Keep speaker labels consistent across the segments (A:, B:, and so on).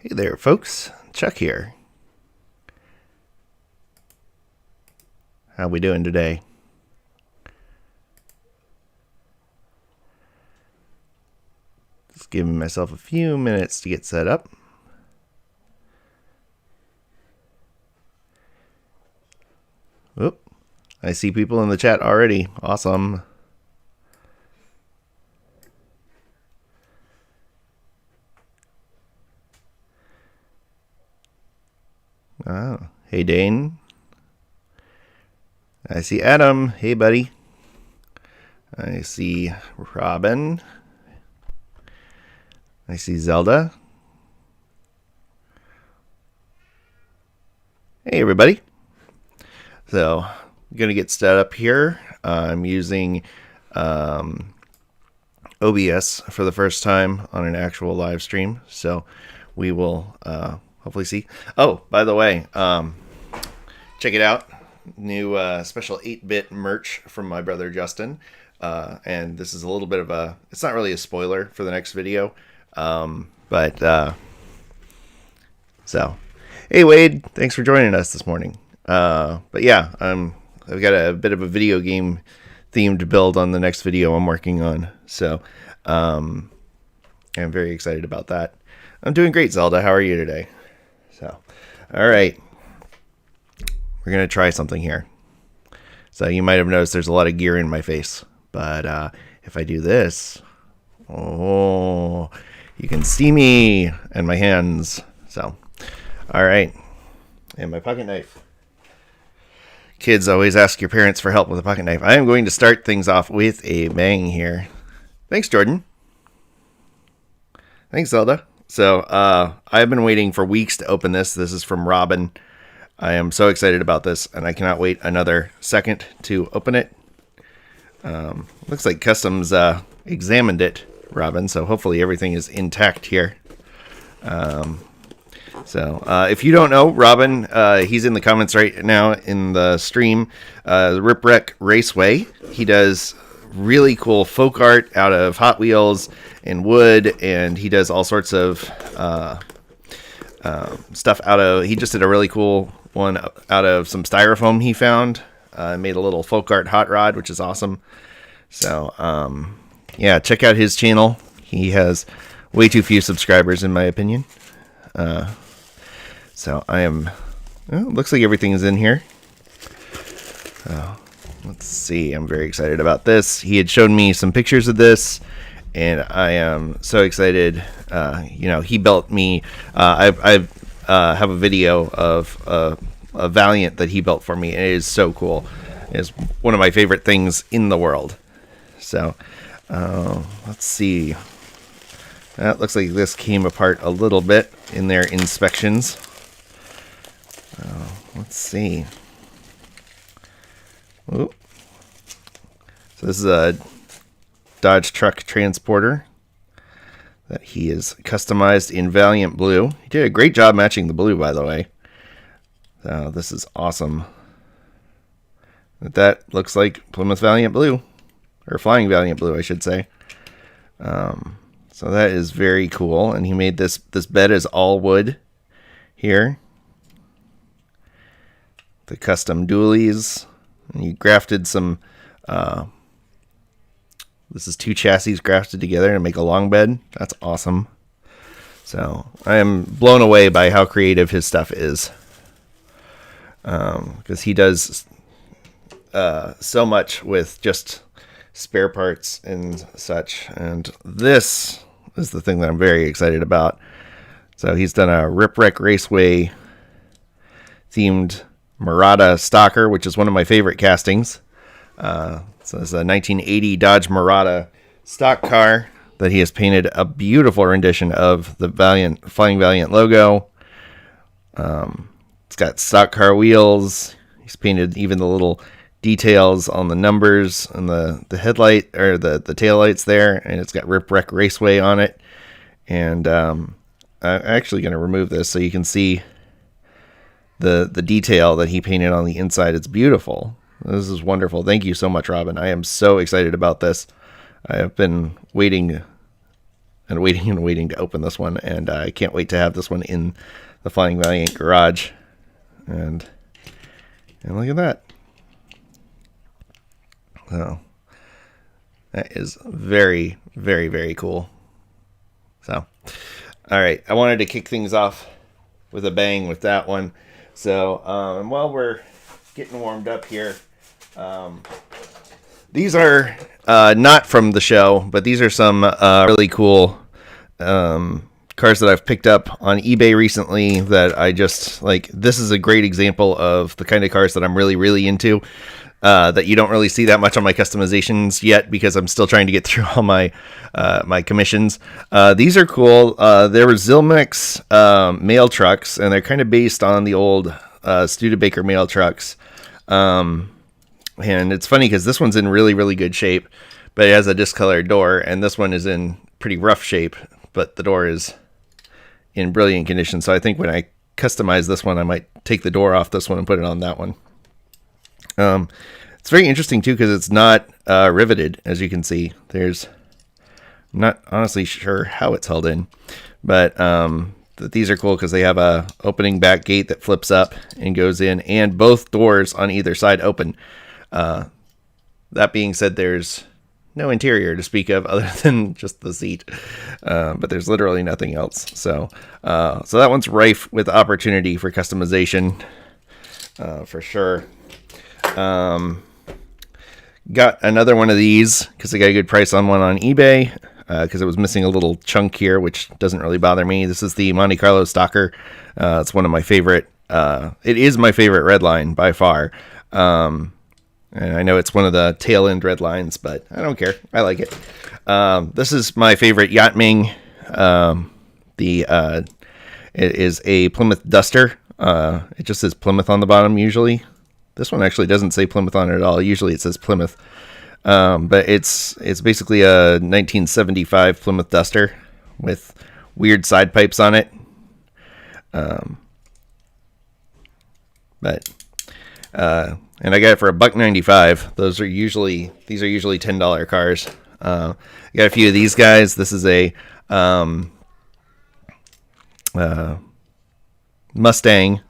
A: Hey there, folks. Chuck here. How we doing today? Just giving myself a few minutes to get set up. Oop. I see people in the chat already. Awesome. Oh, hey Dane. I see Adam. Hey buddy. I see Robin. I see Zelda. Hey everybody. So, I'm going to get set up here. I'm using OBS for the first time on an actual live stream. So, we will hopefully see. Oh, by the way, check it out. New special 8-bit merch from my brother Justin. And this is a little bit of a, it's not really a spoiler for the next video. So, hey Wade, thanks for joining us this morning. But yeah, I've got a bit of a video game themed build on the next video I'm working on. So, I'm very excited about that. I'm doing great, Zelda. How are you today? So, all right. We're going to try something here. So you might have noticed there's a lot of gear in my face. But if I do this, oh, you can see me and my hands. So, all right. And my pocket knife. Kids always ask your parents for help with a pocket knife. I am going to start things off with a bang here. Thanks, Jordan. Thanks, Zelda. So, I've been waiting for weeks to open this. This is from Robin. I am so excited about this, and I cannot wait another second to open it. Looks like Customs examined it, Robin, so hopefully everything is intact here. So, if you don't know, Robin, he's in the comments right now in the stream, Rip Wreck Raceway. He does really cool folk art out of Hot Wheels and wood, and he does all sorts of stuff out of, he just did a really cool one out of some styrofoam he found. Made a little folk art hot rod, which is awesome. So, yeah, check out his channel. He has way too few subscribers, in my opinion. So I am, well, looks like everything is in here. Let's see. I'm very excited about this. He had shown me some pictures of this, and I am so excited. He built me. I have a video of a Valiant that he built for me, and it is so cool. It's one of my favorite things in the world. So, let's see. That looks like this came apart a little bit in their inspections. Let's see. Oop. So this is a Dodge truck transporter that he is customized in Valiant blue. He did a great job matching the blue, by the way. So this is awesome. That looks like Plymouth Valiant blue, or Flying Valiant blue, I should say. So that is very cool. And he made this bed is all wood here. The custom dualies. And he grafted some, this is 2 chassis grafted together to make a long bed. That's awesome. So I am blown away by how creative his stuff is. Because he does so much with just spare parts and such. And this is the thing that I'm very excited about. So he's done a Rip Wreck Raceway themed Murata Stalker, which is one of my favorite castings. So it's a 1980 Dodge Murata stock car that he has painted a beautiful rendition of the Valiant, Flying Valiant logo. It's got stock car wheels. He's painted even the little details on the numbers and the headlight or the tail lights there, and it's got Rip Wreck Raceway on it. And I'm actually going to remove this so you can see the detail that he painted on the inside. It's beautiful. This is wonderful. Thank you so much, Robin. I am so excited about this. I have been waiting and waiting to open this one, and I can't wait to have this one in the Flying Valiant garage. And look at that. So that is very, very, very cool. So, all right, I wanted to kick things off with a bang with that one. So, and while we're getting warmed up here, these are not from the show, but these are some really cool cars that I've picked up on eBay recently that I just like. This is a great example of the kind of cars that I'm really, really into. That you don't really see that much on my customizations yet because I'm still trying to get through all my my commissions. These are cool. They were Zilmex mail trucks, and they're kind of based on the old Studebaker mail trucks. And it's funny because this one's in really, really good shape, but it has a discolored door, and this one is in pretty rough shape, but the door is in brilliant condition. So I think when I customize this one, I might take the door off this one and put it on that one. It's very interesting too because it's not riveted, as you can see. I'm not honestly sure how it's held in, but these are cool because they have a opening back gate that flips up and goes in, and both doors on either side open. That being said, there's no interior to speak of other than just the seat, but there's literally nothing else. So that one's rife with opportunity for customization, for sure. Got another one of these because I got a good price on one on eBay because it was missing a little chunk here, which doesn't really bother me. This is the Monte Carlo Stalker. It's one of my favorite. It is my favorite red line by far. And I know it's one of the tail end red lines, but I don't care. I like it. This is my favorite Yachtming. It is a Plymouth Duster. It just says Plymouth on the bottom usually. This one actually doesn't say Plymouth on it at all. Usually it says Plymouth. But it's basically a 1975 Plymouth Duster with weird side pipes on it. And I got it for $1.95. These are usually $10 cars. I got a few of these guys. This is a Mustang.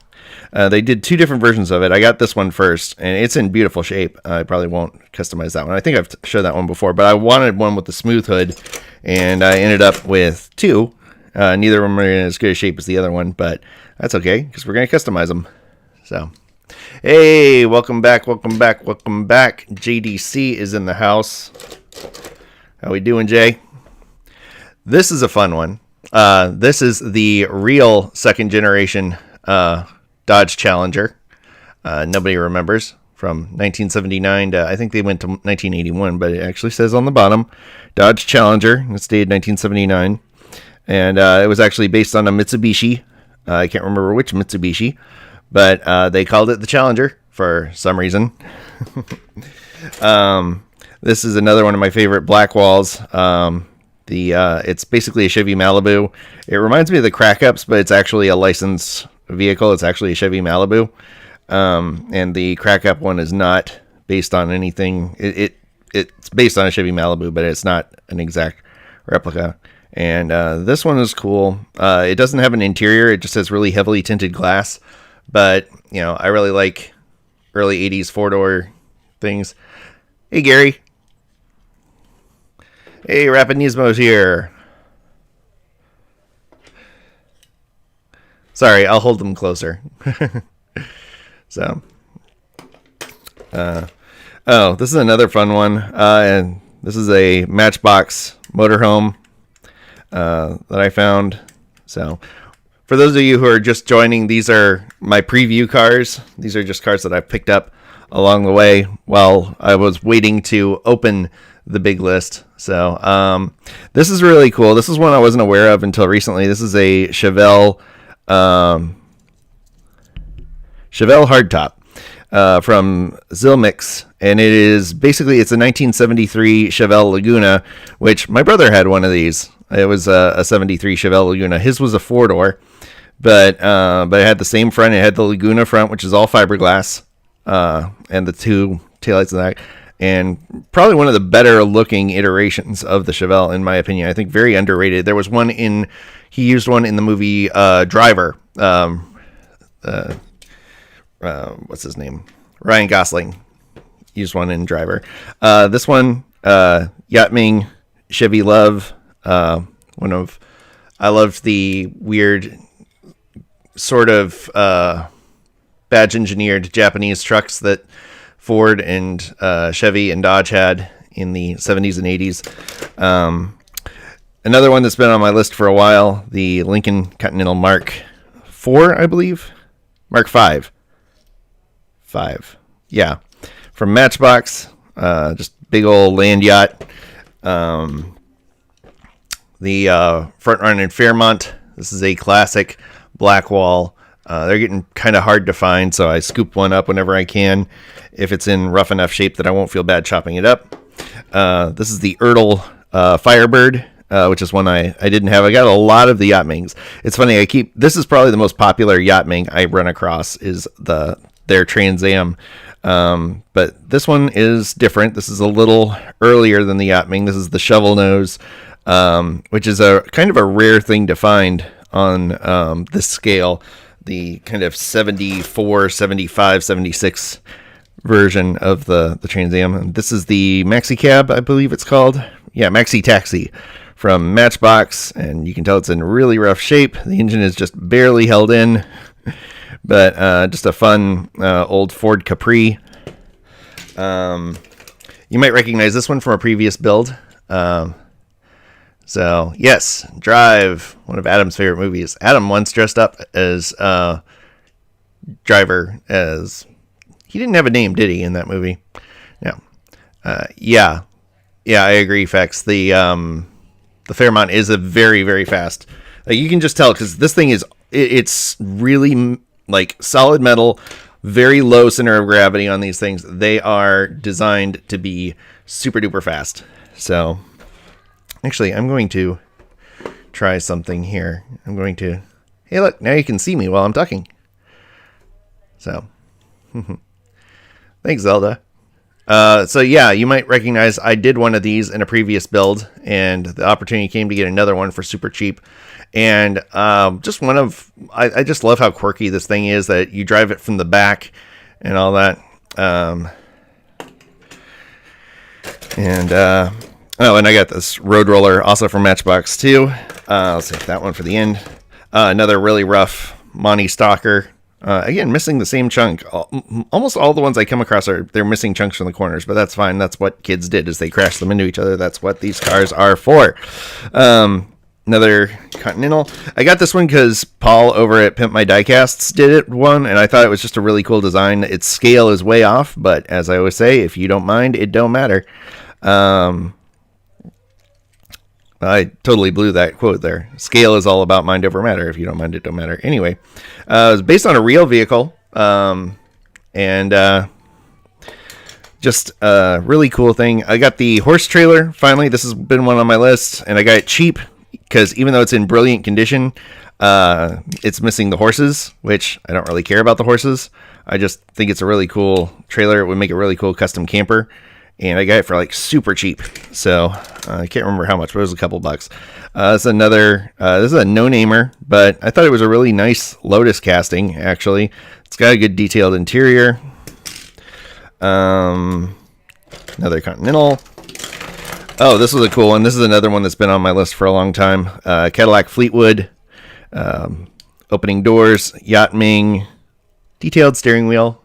A: They did two different versions of it. I got this one first, and it's in beautiful shape. I probably won't customize that one. I think I've showed that one before, but I wanted one with the smooth hood, and I ended up with two. Neither of them are in as good a shape as the other one, but that's okay, because we're going to customize them. So, hey, welcome back. JDC is in the house. How we doing, Jay? This is a fun one. This is the real second generation Dodge Challenger. Nobody remembers, from 1979 to I think they went to 1981, but it actually says on the bottom Dodge Challenger. It's dated 1979, and it was actually based on a Mitsubishi. I can't remember which Mitsubishi, but they called it the Challenger for some reason. This is another one of my favorite black walls. It's basically a Chevy Malibu. It reminds me of the Crack Ups, but it's actually a licensed vehicle. It's actually a Chevy Malibu, and the Crack Up one is not based on anything. It's based on a Chevy Malibu, but it's not an exact replica. And this one is cool. It doesn't have an interior. It just has really heavily tinted glass, but I really like early 80s four-door things. Hey, Gary. Hey, Rapinismo's here. Sorry, I'll hold them closer. So, this is another fun one. And this is a Matchbox motorhome that I found. So, for those of you who are just joining, these are my preview cars. These are just cars that I've picked up along the way while I was waiting to open the big list. So, this is really cool. This is one I wasn't aware of until recently. This is a Chevelle hardtop from Zilmex, and it's a 1973 Chevelle Laguna, which my brother had one of these. It was a 73 Chevelle Laguna. His was a four-door, but it had the same front. It had the Laguna front, which is all fiberglass, and the two taillights and that. and probably one of the better looking iterations of the Chevelle, in my opinion. I think very underrated. There was he used one in the movie Driver. What's his name? Ryan Gosling used one in Driver. This one, Yatming Chevy Love. I loved the weird sort of badge engineered Japanese trucks that Ford and Chevy and Dodge had in the 70s and 80s. Another one that's been on my list for a while, the Lincoln Continental Mark IV, I believe. Mark V. Yeah. From Matchbox. Just big old land yacht. The front run in Fairmont. This is a classic black wall. They're getting kind of hard to find, so I scoop one up whenever I can if it's in rough enough shape that I won't feel bad chopping it up. This is the Ertl Firebird, which is one I didn't have. I got a lot of the Yachtmings. It's funny, this is probably the most popular Yachtming I run across is their Trans Am. But this one is different. This is a little earlier than the Yachtming. This is the shovel nose, which is a kind of a rare thing to find on this scale. The kind of 74, 75, 76 version of the Trans Am. And this is the Maxi Cab, I believe it's called. Yeah, Maxi Taxi from Matchbox, and you can tell it's in really rough shape. The engine is just barely held in, but just a fun old Ford Capri. You might recognize this one from a previous build. So, yes, Drive, one of Adam's favorite movies. Adam once dressed up as Driver as... He didn't have a name, did he, in that movie? No. Yeah, I agree, Fex. The Fairmont is a very, very fast. Like, you can just tell, because this thing it's really, like, solid metal, very low center of gravity on these things. They are designed to be super duper fast. So... Actually, I'm going to try something here. Hey, look, now you can see me while I'm talking. So, thanks, Zelda. So yeah, you might recognize I did one of these in a previous build, and the opportunity came to get another one for super cheap. And I just love how quirky this thing is, that you drive it from the back and all that. And I got this Road Roller also from Matchbox too. I'll save that one for the end. Another really rough Monty Stalker. Again, missing the same chunk. Almost all the ones I come across they're missing chunks from the corners, but that's fine. That's what kids did, is they crashed them into each other. That's what these cars are for. Another Continental. I got this one because Paul over at Pimp My Diecasts did it one, and I thought it was just a really cool design. Its scale is way off, but as I always say, if you don't mind, it don't matter. I totally blew that quote there. Scale is all about mind over matter. If you don't mind, it don't matter. Anyway, it was based on a real vehicle, and just a really cool thing. I got the horse trailer. Finally, this has been one on my list, and I got it cheap because even though it's in brilliant condition, it's missing the horses, which I don't really care about the horses. I just think it's a really cool trailer. It would make a really cool custom camper. And I got it for like super cheap. So I can't remember how much, but it was a couple bucks. This is a no-namer, but I thought it was a really nice Lotus casting, actually. It's got a good detailed interior. Another Continental. Oh, this was a cool one. This is another one that's been on my list for a long time. Cadillac Fleetwood. Opening doors. Yachtming. Detailed steering wheel,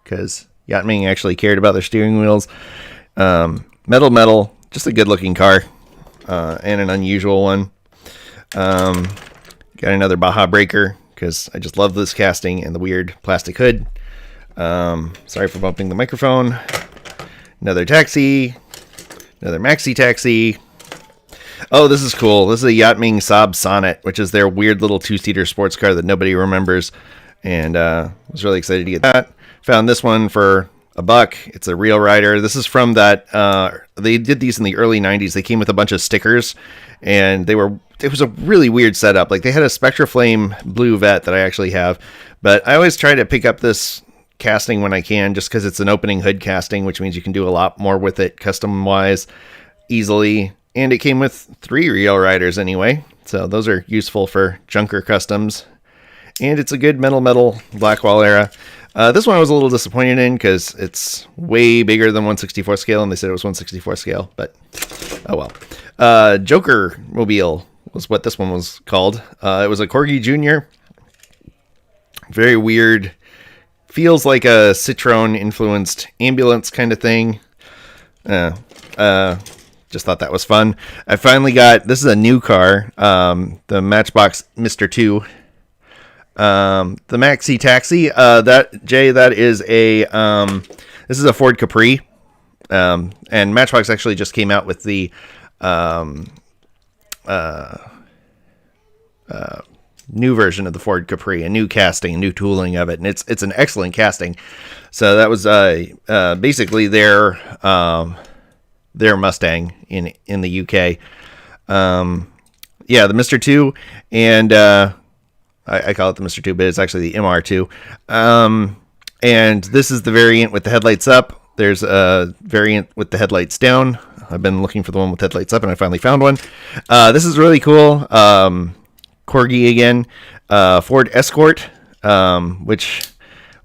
A: because Yachtming actually cared about their steering wheels. Metal, just a good looking car, and an unusual one. Got another Baja Breaker, because I just love this casting and the weird plastic hood. Sorry for bumping the microphone. Another taxi, another Maxi Taxi. Oh, this is cool. This is a Yachtming Saab Sonnet, which is their weird little two-seater sports car that nobody remembers, and was really excited to get that. Found this one for $1. It's a Real Rider. This is from that. They did these in the early 90s. They came with a bunch of stickers, and it was a really weird setup. Like, they had a Spectra Flame blue vet that I actually have, but I always try to pick up this casting when I can, just because it's an opening hood casting, which means you can do a lot more with it custom-wise easily. And it came with 3 Real Riders anyway, so those are useful for junker customs. And it's a good metal Blackwall era. This one I was a little disappointed in because it's way bigger than 1/64 scale, and they said it was 1/64 scale, but oh well. Joker Mobile was what this one was called. It was a Corgi Jr. Very weird. Feels like a Citroen-influenced ambulance kind of thing. Just thought that was fun. I finally got, this is a new car, the Matchbox Mr. 2. The Maxi Taxi, that is a, this is a Ford Capri. And Matchbox actually just came out with the, new version of the Ford Capri, a new casting, a new tooling of it, and it's an excellent casting. So that was basically their Mustang in the UK. Yeah, the Mr. 2, and I call it the Mr. 2, but it's actually the MR2. And this is the variant with the headlights up. There's a variant with the headlights down. I've been looking for the one with headlights up, and I finally found one. This is really cool. Corgi again, Ford Escort, which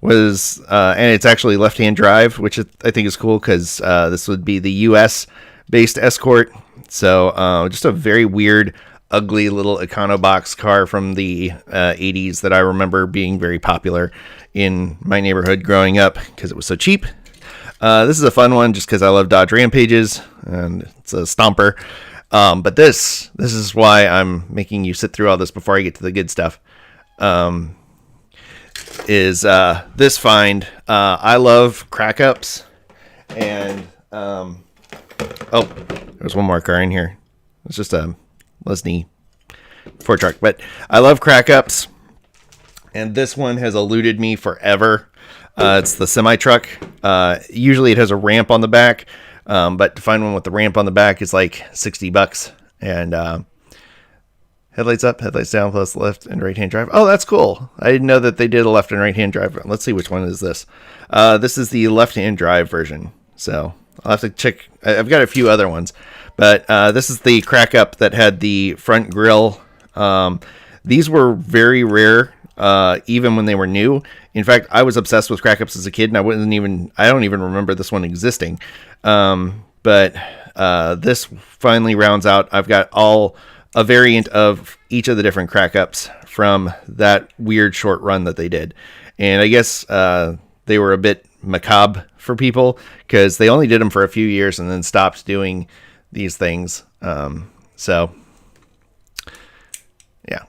A: was, and it's actually left-hand drive, which I think is cool because this would be the US-based Escort. So just a very weird, ugly little Econobox car from the 80s that I remember being very popular in my neighborhood growing up because it was so cheap. This is a fun one just because I love Dodge Rampages, and it's a stomper. But this is why I'm making you sit through all this before I get to the good stuff. Is this find. I love crack-ups. And, oh, there's one more car in here. It's just a Lesney Ford truck. But I love crack-ups. And this one has eluded me forever. It's the semi-truck. Usually it has a ramp on the back. But to find one with the ramp on the back is like $60. And headlights up, headlights down, plus left and right-hand drive. Oh, that's cool. I didn't know that they did a left and right-hand drive. Let's see which one is this. This is the left-hand drive version. So I'll have to check. I've got a few other ones. But this is the crack-up that had the front grille. These were very rare, even when they were new. In fact, I was obsessed with crack-ups as a kid, and I don't even remember this one existing. But this finally rounds out. I've got a variant of each of the different crack-ups from that weird short run that they did. And I guess they were a bit macabre for people because they only did them for a few years and then stopped doing these things. So yeah.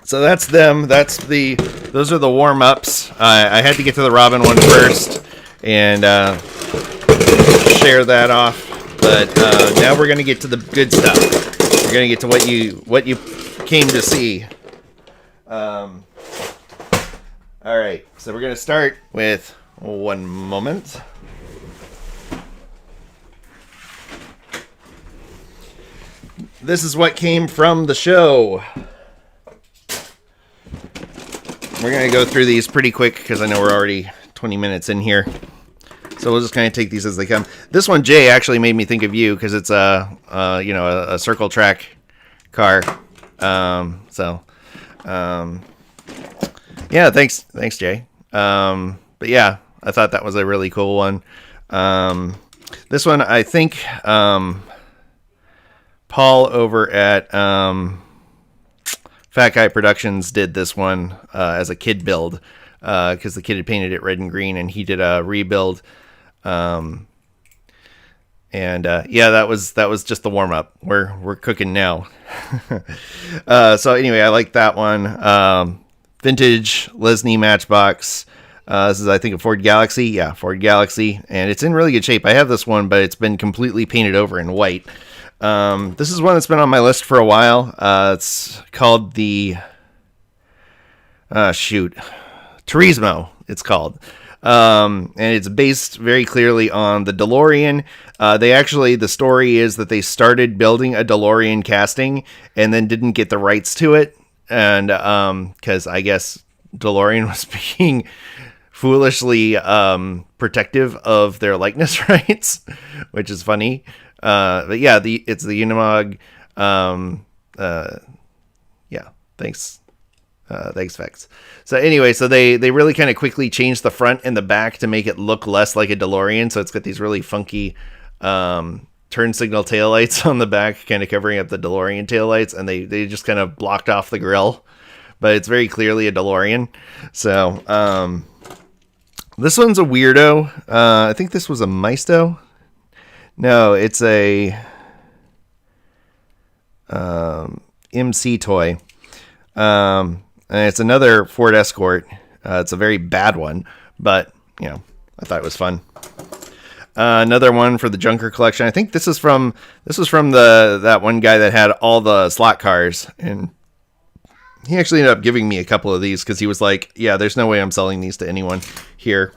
A: So that's them. Those are the warm-ups. I had to get to the Robin one first and share that off. But now we're gonna get to the good stuff. We're gonna get to what you came to see. All right. So we're gonna start with one moment. This is what came from the show. We're going to go through these pretty quick because I know we're already 20 minutes in here. So we'll just kind of take these as they come. This one, Jay, actually made me think of you because it's a circle track car. Yeah, thanks, Jay. But yeah, I thought that was a really cool one. This one, I think Paul over at Fat Guy Productions did this one as a kid build because the kid had painted it red and green, and he did a rebuild. Yeah, that was just the warm up. We're cooking now. So anyway, I like that one. Vintage Lesney Matchbox. This is, I think, a Ford Galaxy. Yeah, Ford Galaxy, and it's in really good shape. I have this one, but it's been completely painted over in white. This is one that's been on my list for a while. It's called the Turismo, it's called. And it's based very clearly on the DeLorean. The story is that they started building a DeLorean casting and then didn't get the rights to it. And, cause I guess DeLorean was being foolishly protective of their likeness rights, which is funny. But yeah, it's the Unimog. Yeah, thanks. Thanks, Vex. So anyway, so they really kind of quickly changed the front and the back to make it look less like a DeLorean. So it's got these really funky turn signal taillights on the back, kind of covering up the DeLorean taillights, and they just kind of blocked off the grill. But it's very clearly a DeLorean. So this one's a weirdo. I think this was a Maisto. No, it's a MC toy. And it's another Ford Escort. It's a very bad one, but I thought it was fun. Another one for the Junker collection. I think this was from that one guy that had all the slot cars, and he actually ended up giving me a couple of these because he was like, "Yeah, there's no way I'm selling these to anyone here."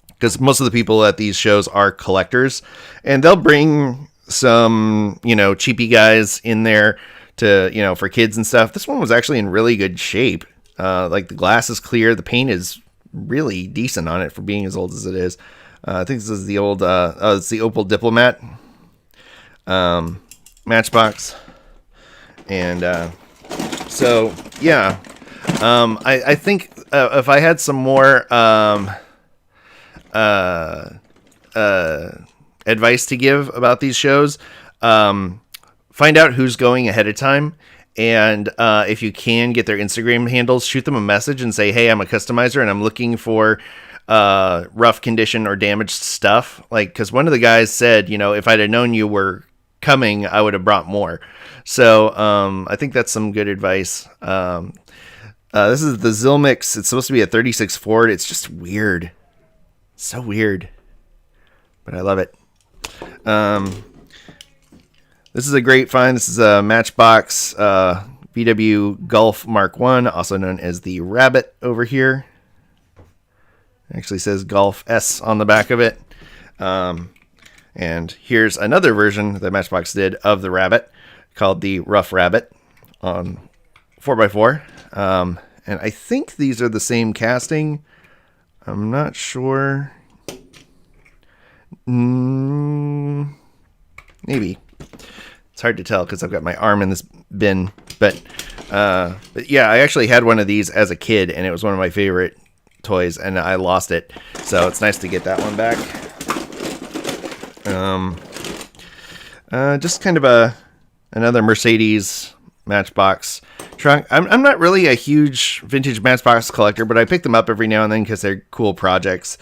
A: Because most of the people at these shows are collectors, and they'll bring some, cheapy guys in there to, for kids and stuff. This one was actually in really good shape. Like the glass is clear. The paint is really decent on it for being as old as it is. I think this is the old, it's the Opel Diplomat Matchbox. And so, yeah. I think if I had some more advice to give about these shows, find out who's going ahead of time, and if you can get their Instagram handles, shoot them a message and say, "Hey, I'm a customizer and I'm looking for rough condition or damaged stuff." Like, because one of the guys said, if I'd have known you were coming, I would have brought more. So I think that's some good advice. This is the Zilmix. It's supposed to be a 36 Ford. It's just weird. So weird, but I love it. This is a great find. This is a Matchbox VW Golf Mark 1, also known as the Rabbit over here. It actually says Golf S on the back of it. And here's another version that Matchbox did of the Rabbit called the Rough Rabbit on 4x4. And I think these are the same casting. I'm not sure. Maybe. It's hard to tell because I've got my arm in this bin. But yeah, I actually had one of these as a kid, and it was one of my favorite toys, and I lost it. So it's nice to get that one back. Just kind of another Mercedes Matchbox trunk. I'm not really a huge vintage Matchbox collector, but I pick them up every now and then because they're cool projects.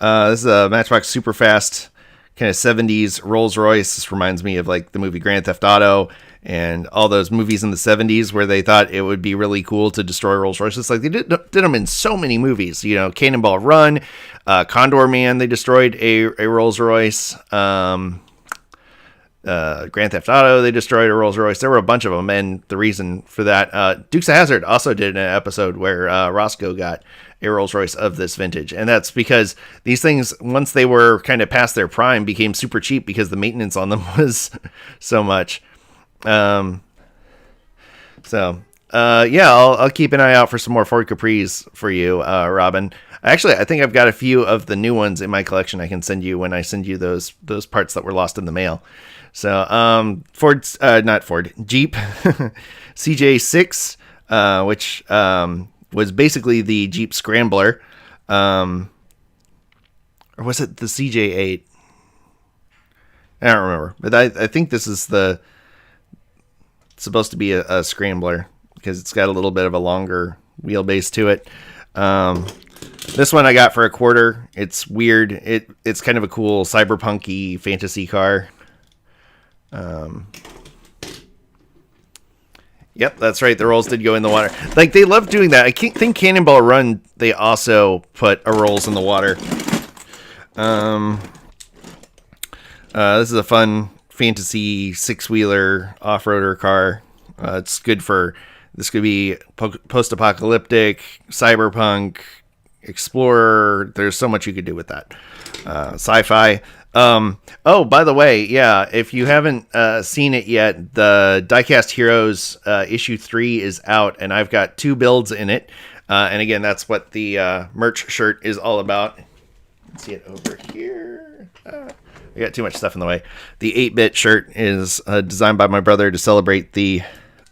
A: This is a Matchbox Superfast kind of 70s Rolls Royce. This reminds me of like the movie Grand Theft Auto and all those movies in the 70s where they thought it would be really cool to destroy Rolls Royces. Like they did them in so many movies, Cannonball Run, Condor Man, they destroyed a Rolls Royce. Grand Theft Auto, they destroyed a Rolls Royce. There were a bunch of them, and the reason for that, Dukes of Hazzard also did an episode where Roscoe got a Rolls Royce of this vintage, and that's because these things, once they were kind of past their prime, became super cheap because the maintenance on them was so much. Yeah, I'll keep an eye out for some more Ford Capris for you, Robin. Actually, I think I've got a few of the new ones in my collection I can send you when I send you those parts that were lost in the mail. So, Jeep CJ6, which was basically the Jeep Scrambler. Or was it the CJ8? I don't remember. But I think this is it's supposed to be a Scrambler because it's got a little bit of a longer wheelbase to it. This one I got for $25. It's weird. It's kind of a cool cyberpunky fantasy car. Yep, that's right. The rolls did go in the water. Like, they love doing that. I think Cannonball Run, they also put a rolls in the water. This is a fun fantasy six-wheeler off-roader car. It's good for, this could be post-apocalyptic, cyberpunk, explorer. There's so much you could do with that. Sci-fi. Oh, by the way, yeah, if you haven't seen it yet, the Diecast Heroes issue 3 is out, and I've got 2 builds in it. And again, that's what the merch shirt is all about. Let's see it over here. I got too much stuff in the way. The 8-bit shirt is designed by my brother to celebrate the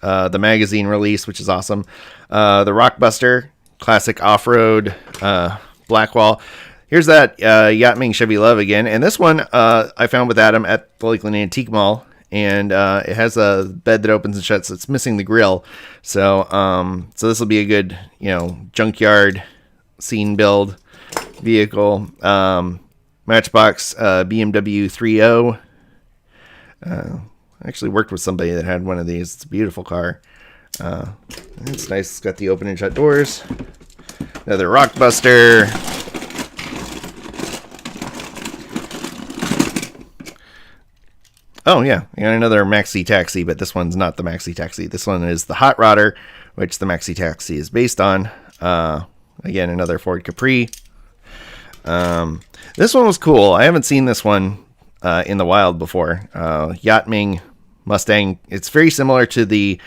A: magazine release, which is awesome. The Rockbuster classic off-road Blackwall. Here's that Yatming Chevy Love again, and this one I found with Adam at the Lakeland Antique Mall, and it has a bed that opens and shuts. It's missing the grill, so this will be a good junkyard scene build vehicle. Matchbox BMW 3.0. I actually worked with somebody that had one of these. It's a beautiful car. It's nice. It's got the open and shut doors. Another Rockbuster. Oh yeah, and another Maxi Taxi, but this one's not the Maxi Taxi. This one is the Hot Rodder, which the Maxi Taxi is based on. Again, another Ford Capri. This one was cool. I haven't seen this one in the wild before. Yatming Mustang. It's very similar to the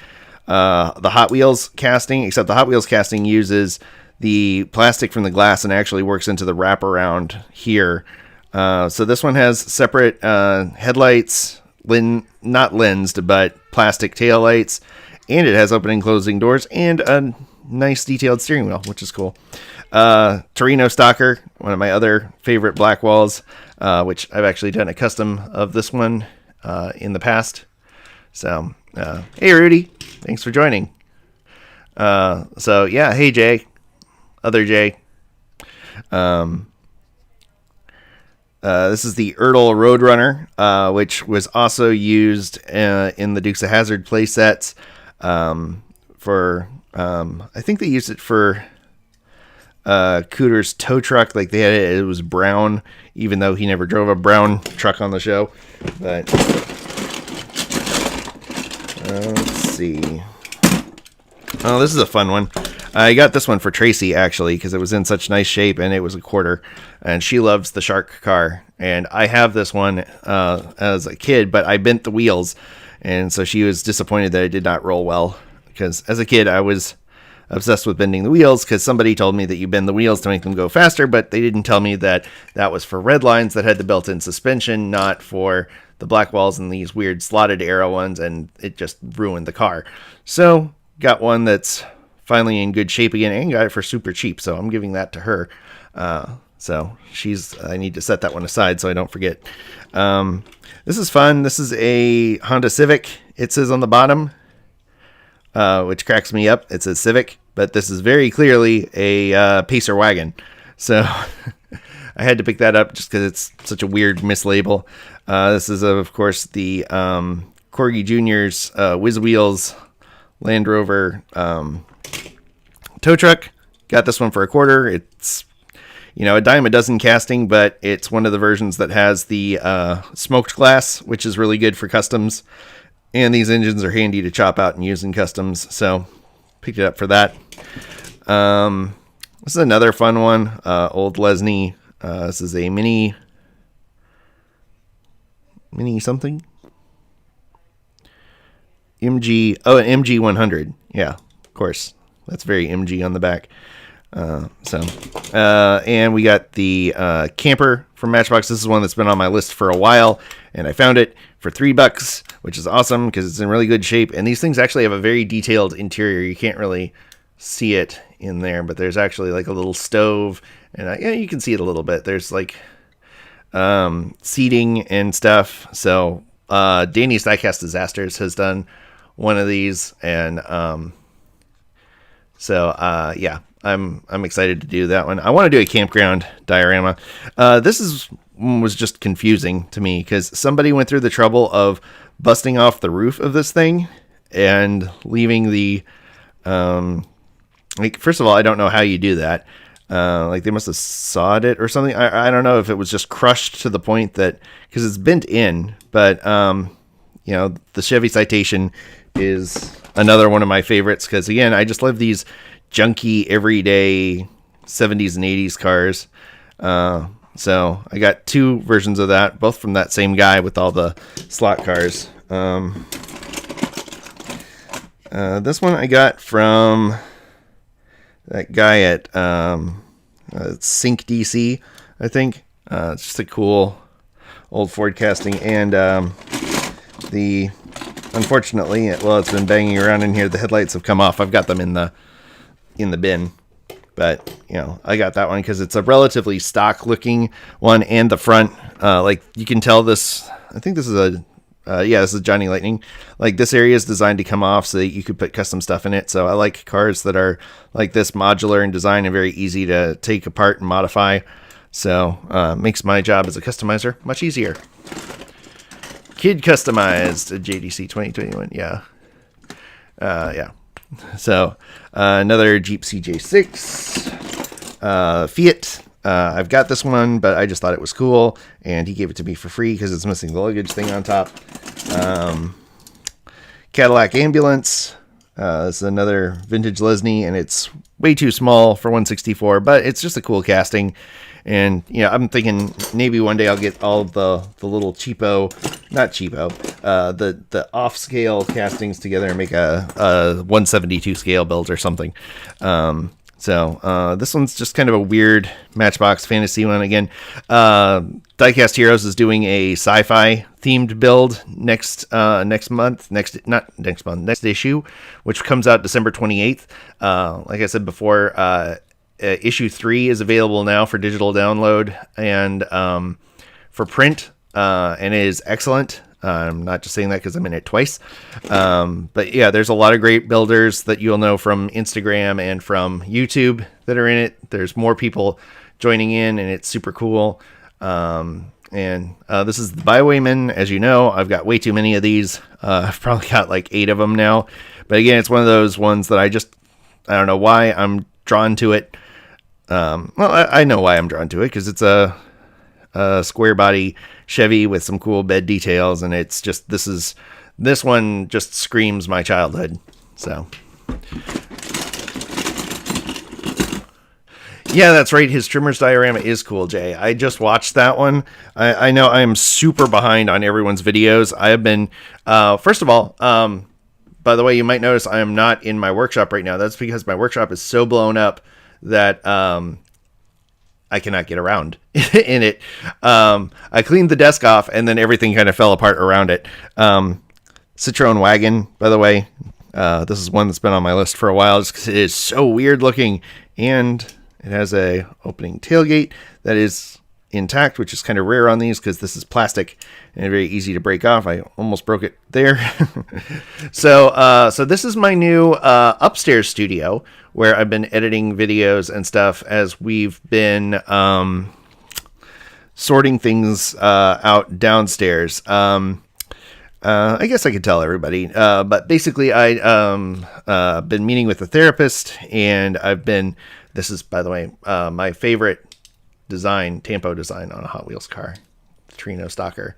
A: Hot Wheels casting, except the Hot Wheels casting uses the plastic from the glass and actually works into the wraparound here. So this one has separate headlights, not lensed, but plastic tail lights, and it has opening and closing doors and a nice detailed steering wheel, which is cool. Torino Stalker, one of my other favorite Blackwalls, which I've actually done a custom of this one in the past. So, hey Rudy, thanks for joining. So yeah, hey Jay, other Jay. This is the Ertl Roadrunner, which was also used in the Dukes of Hazzard play sets. For I think they used it for Cooter's tow truck. Like it was brown, even though he never drove a brown truck on the show. But let's see. Oh, this is a fun one. I got this one for Tracey, actually, because it was in such nice shape, and it was a quarter. And she loves the Shark car. And I have this one as a kid, but I bent the wheels. And so she was disappointed that it did not roll well. Because as a kid, I was obsessed with bending the wheels, because somebody told me that you bend the wheels to make them go faster, but they didn't tell me that that was for red lines that had the built-in suspension, not for the Blackwalls and these weird slotted arrow ones, and it just ruined the car. So got one that's finally in good shape again, and got it for super cheap, so I'm giving that to her. So I need to set that one aside so I don't forget. This is fun. This is a Honda Civic. It says on the bottom, which cracks me up. It says Civic, but this is very clearly a Pacer wagon. So I had to pick that up just because it's such a weird mislabel. This is, of course, the Corgi Jr.'s Whiz Wheels Land Rover tow truck. Got this one for a quarter. It's a dime a dozen casting, but it's one of the versions that has the smoked glass, which is really good for customs. And these engines are handy to chop out and use in customs, so picked it up for that. This is another fun one. Old Lesney. This is a mini something. MG. Oh, an MG 100. Yeah, of course. That's very MG on the back. And we got the camper from Matchbox. This is one that's been on my list for a while, and I found it for $3, which is awesome because it's in really good shape. And these things actually have a very detailed interior. You can't really see it in there, but there's actually like a little stove, and you can see it a little bit. There's like seating and stuff. So Danny's Diecast Disasters has done one of these, and yeah, I'm excited to do that one. I want to do a campground diorama. This was just confusing to me because somebody went through the trouble of busting off the roof of this thing and leaving the first of all, I don't know how you do that. They must have sawed it or something. I don't know if it was just crushed to the point that, because it's bent in, but the Chevy Citation is another one of my favorites because, again, I just love these junky, everyday 70s and 80s cars. So I got two versions of that, both from that same guy with all the slot cars. This one I got from that guy at Sync DC, I think. It's just a cool old Ford casting, and unfortunately, well, it's been banging around in here. The headlights have come off. I've got them in the bin, but I got that one because it's a relatively stock looking one, and the front, like you can tell this. I think this is this is Johnny Lightning. Like, this area is designed to come off so that you could put custom stuff in it. So I like cars that are like this, modular in design and very easy to take apart and modify. So makes my job as a customizer much easier. Kid customized JDC 2021. Yeah. So another Jeep CJ6, Fiat. I've got this one, but I just thought it was cool, and he gave it to me for free because it's missing the luggage thing on top. Cadillac Ambulance. This is another vintage Lesney, and it's way too small for 164, but it's just a cool casting. And I'm thinking maybe one day I'll get all the little the off scale castings together and make a 172 scale build or something. So this one's just kind of a weird Matchbox fantasy one again. Diecast Heroes is doing a sci-fi themed build next issue, which comes out December 28th. Like I said before, issue 3 is available now for digital download and for print, and it is excellent. I'm not just saying that because I'm in it twice. But yeah, there's a lot of great builders that you'll know from Instagram and from YouTube that are in it. There's more people joining in, and it's super cool. And this is the Bywayman. As you know, I've got way too many of these. I've probably got like 8 of them now. But again, it's one of those ones that I don't know why I'm drawn to it. I know why I'm drawn to it, because it's a square body Chevy with some cool bed details, and it's just this one just screams my childhood. So yeah, that's right, his trimmer's diorama is cool, Jay. I just watched that one. I know I am super behind on everyone's videos. I have been first of all, by the way, you might notice I am not in my workshop right now. That's because my workshop is so blown up that I cannot get around in it. I cleaned the desk off, and then everything kind of fell apart around it. Citroen wagon, by the way. This is one that's been on my list for a while just because it is so weird looking, and it has a opening tailgate that is intact, which is kind of rare on these because this is plastic and very easy to break off. I almost broke it there. So this is my new upstairs studio where I've been editing videos and stuff as we've been sorting things out downstairs. I guess I could tell everybody, but basically I've been meeting with a therapist, and this is, by the way, my favorite design, Tampo design on a Hot Wheels car, the Trino Stalker.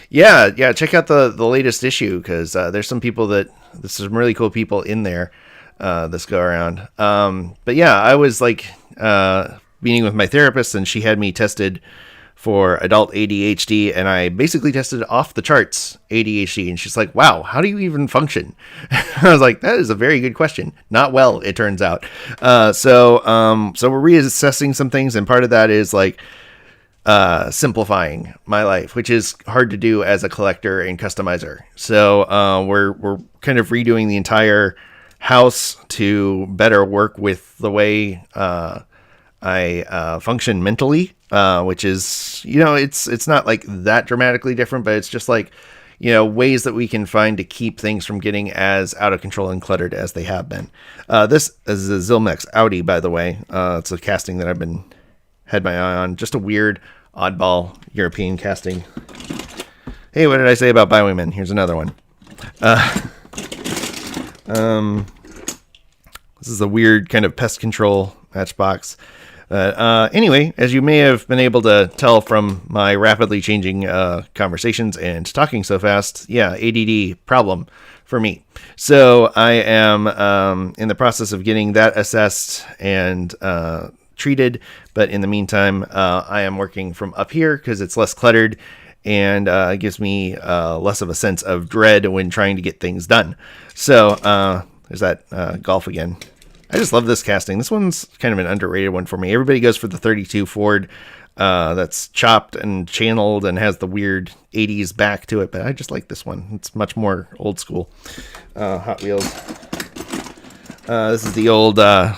A: Yeah, check out the latest issue, because there's some really cool people in there this go around. But yeah, I was like meeting with my therapist, and she had me tested for adult ADHD, and I basically tested off the charts ADHD, and she's like, wow, how do you even function? I was like, that is a very good question. Not well, it turns out. So we're reassessing some things, and part of that is like simplifying my life, which is hard to do as a collector and customizer. So we're kind of redoing the entire house to better work with the way I function mentally, which is, it's not like that dramatically different, but it's just like, ways that we can find to keep things from getting as out of control and cluttered as they have been. This is a Zilmex Audi, by the way. It's a casting that I've had my eye on. Just a weird, oddball European casting. Hey, what did I say about Bywayman? Here's another one. This is a weird kind of pest control Matchbox. Anyway, as you may have been able to tell from my rapidly changing conversations and talking so fast, ADD problem for me. So I am in the process of getting that assessed and treated, but in the meantime, I am working from up here because it's less cluttered, and it gives me less of a sense of dread when trying to get things done. So there's that golf again. I just love this casting. This one's kind of an underrated one for me. Everybody goes for the 32 Ford that's chopped and channeled and has the weird 80s back to it, but I just like this one. It's much more old school. Hot Wheels. This is the old the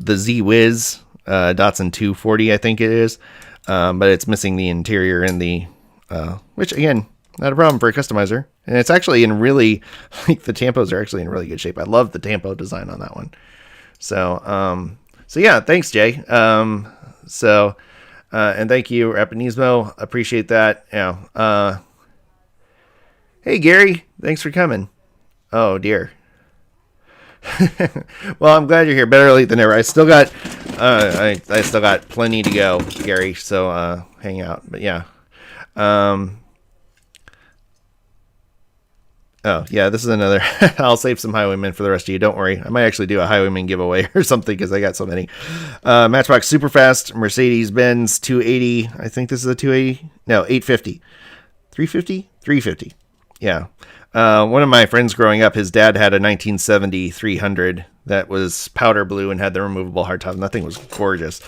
A: Z-Wiz Datsun 240, I think it is, but it's missing the interior and the which again, not a problem for a customizer. And it's actually in really, like, the tampos are actually in really good shape. I love the tampo design on that one. So, so yeah, thanks, Jay. And thank you, Rapanismo. Appreciate that. Yeah. Hey, Gary, thanks for coming. Oh dear. Well, I'm glad you're here. Better late than never. I still got, I still got plenty to go, Gary. So, hang out. But yeah. Oh, yeah, this is another. I'll save some Highwaymen for the rest of you. Don't worry. I might actually do a Highwayman giveaway or something because I got so many. Matchbox Superfast, Mercedes-Benz 280. I think this is a 280. No, 850. 350? 350. Yeah. One of my friends growing up, his dad had a 1970 300 that was powder blue and had the removable hardtop. And that thing was gorgeous.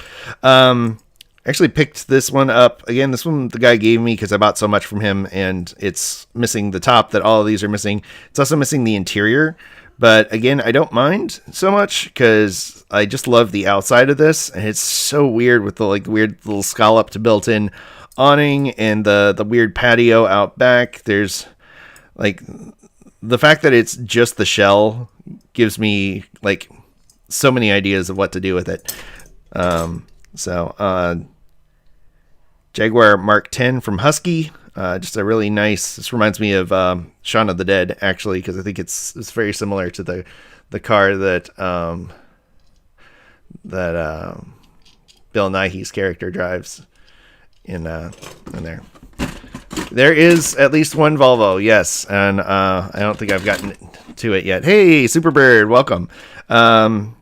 A: Actually picked this one up. Again, this one the guy gave me because I bought so much from him, and it's missing the top that all of these are missing. It's also missing the interior, but again, I don't mind so much because I just love the outside of this, and it's so weird with the weird little scalloped built-in awning and the weird patio out back. There's the fact that it's just the shell gives me so many ideas of what to do with it. Jaguar Mark 10 from Husky, just a really nice. This reminds me of Shaun of the Dead, actually, because I think it's very similar to the car that Bill Nighy's character drives in there. There is at least one Volvo, yes, and I don't think I've gotten to it yet. Hey, Superbird, welcome.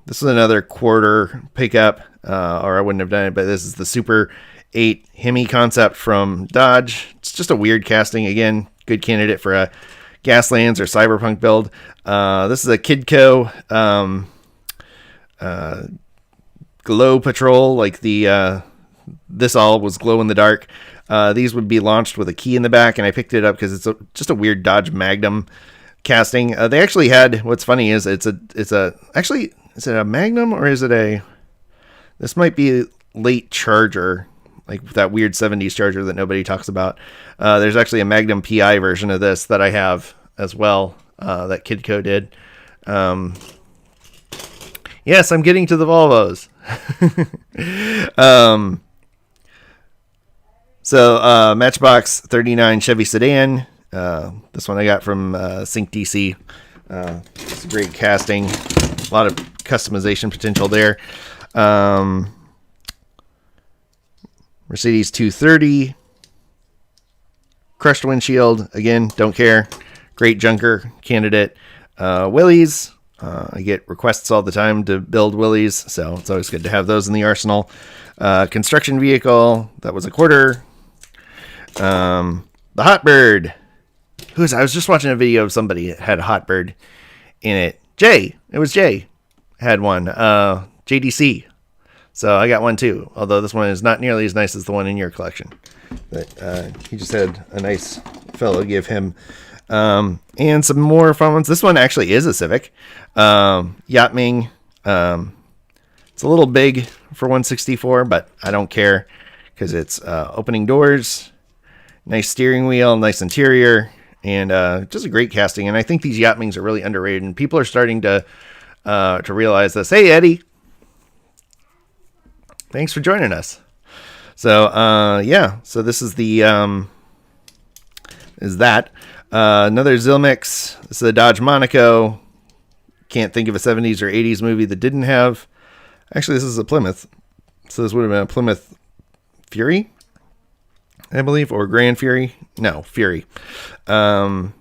A: This is another quarter pickup, or I wouldn't have done it, but this is the Super 8 Hemi concept from Dodge. It's just a weird casting. Again, good candidate for a Gaslands or Cyberpunk build. This is a Kidco Glow Patrol, this all was glow in the dark. These would be launched with a key in the back, and I picked it up because it's just a weird Dodge Magnum casting. They actually had, what's funny is is it a Magnum or is it this might be late Charger, that weird 70s Charger that nobody talks about. There's actually a Magnum PI version of this that I have as well, that Kidco did. Yes, I'm getting to the Volvos. Matchbox 39 Chevy sedan. This one I got from Sync DC. It's a great casting. A lot of customization potential there. Mercedes 230. Crushed windshield. Again, don't care. Great junker candidate. Willys. I get requests all the time to build Willys, so it's always good to have those in the arsenal. Construction vehicle. That was a quarter. The Hotbird. I was just watching a video of somebody that had a Hotbird in it. Jay. It was Jay. Had one. JDC. So I got one too. Although this one is not nearly as nice as the one in your collection. But he just had a nice fellow give him. And some more fun ones. This one actually is a Civic. Yachtming. It's a little big for 164, but I don't care because it's opening doors, nice steering wheel, nice interior, and just a great casting. And I think these Yachtmings are really underrated, and people are starting to realize this. Hey, Eddie. Thanks for joining us. So, so this is another Zilmix. This is a Dodge Monaco. Can't think of a 70s or 80s movie that didn't have. Actually, this is a Plymouth. So this would have been a Plymouth Fury, I believe, or Grand Fury. No, Fury. Dukes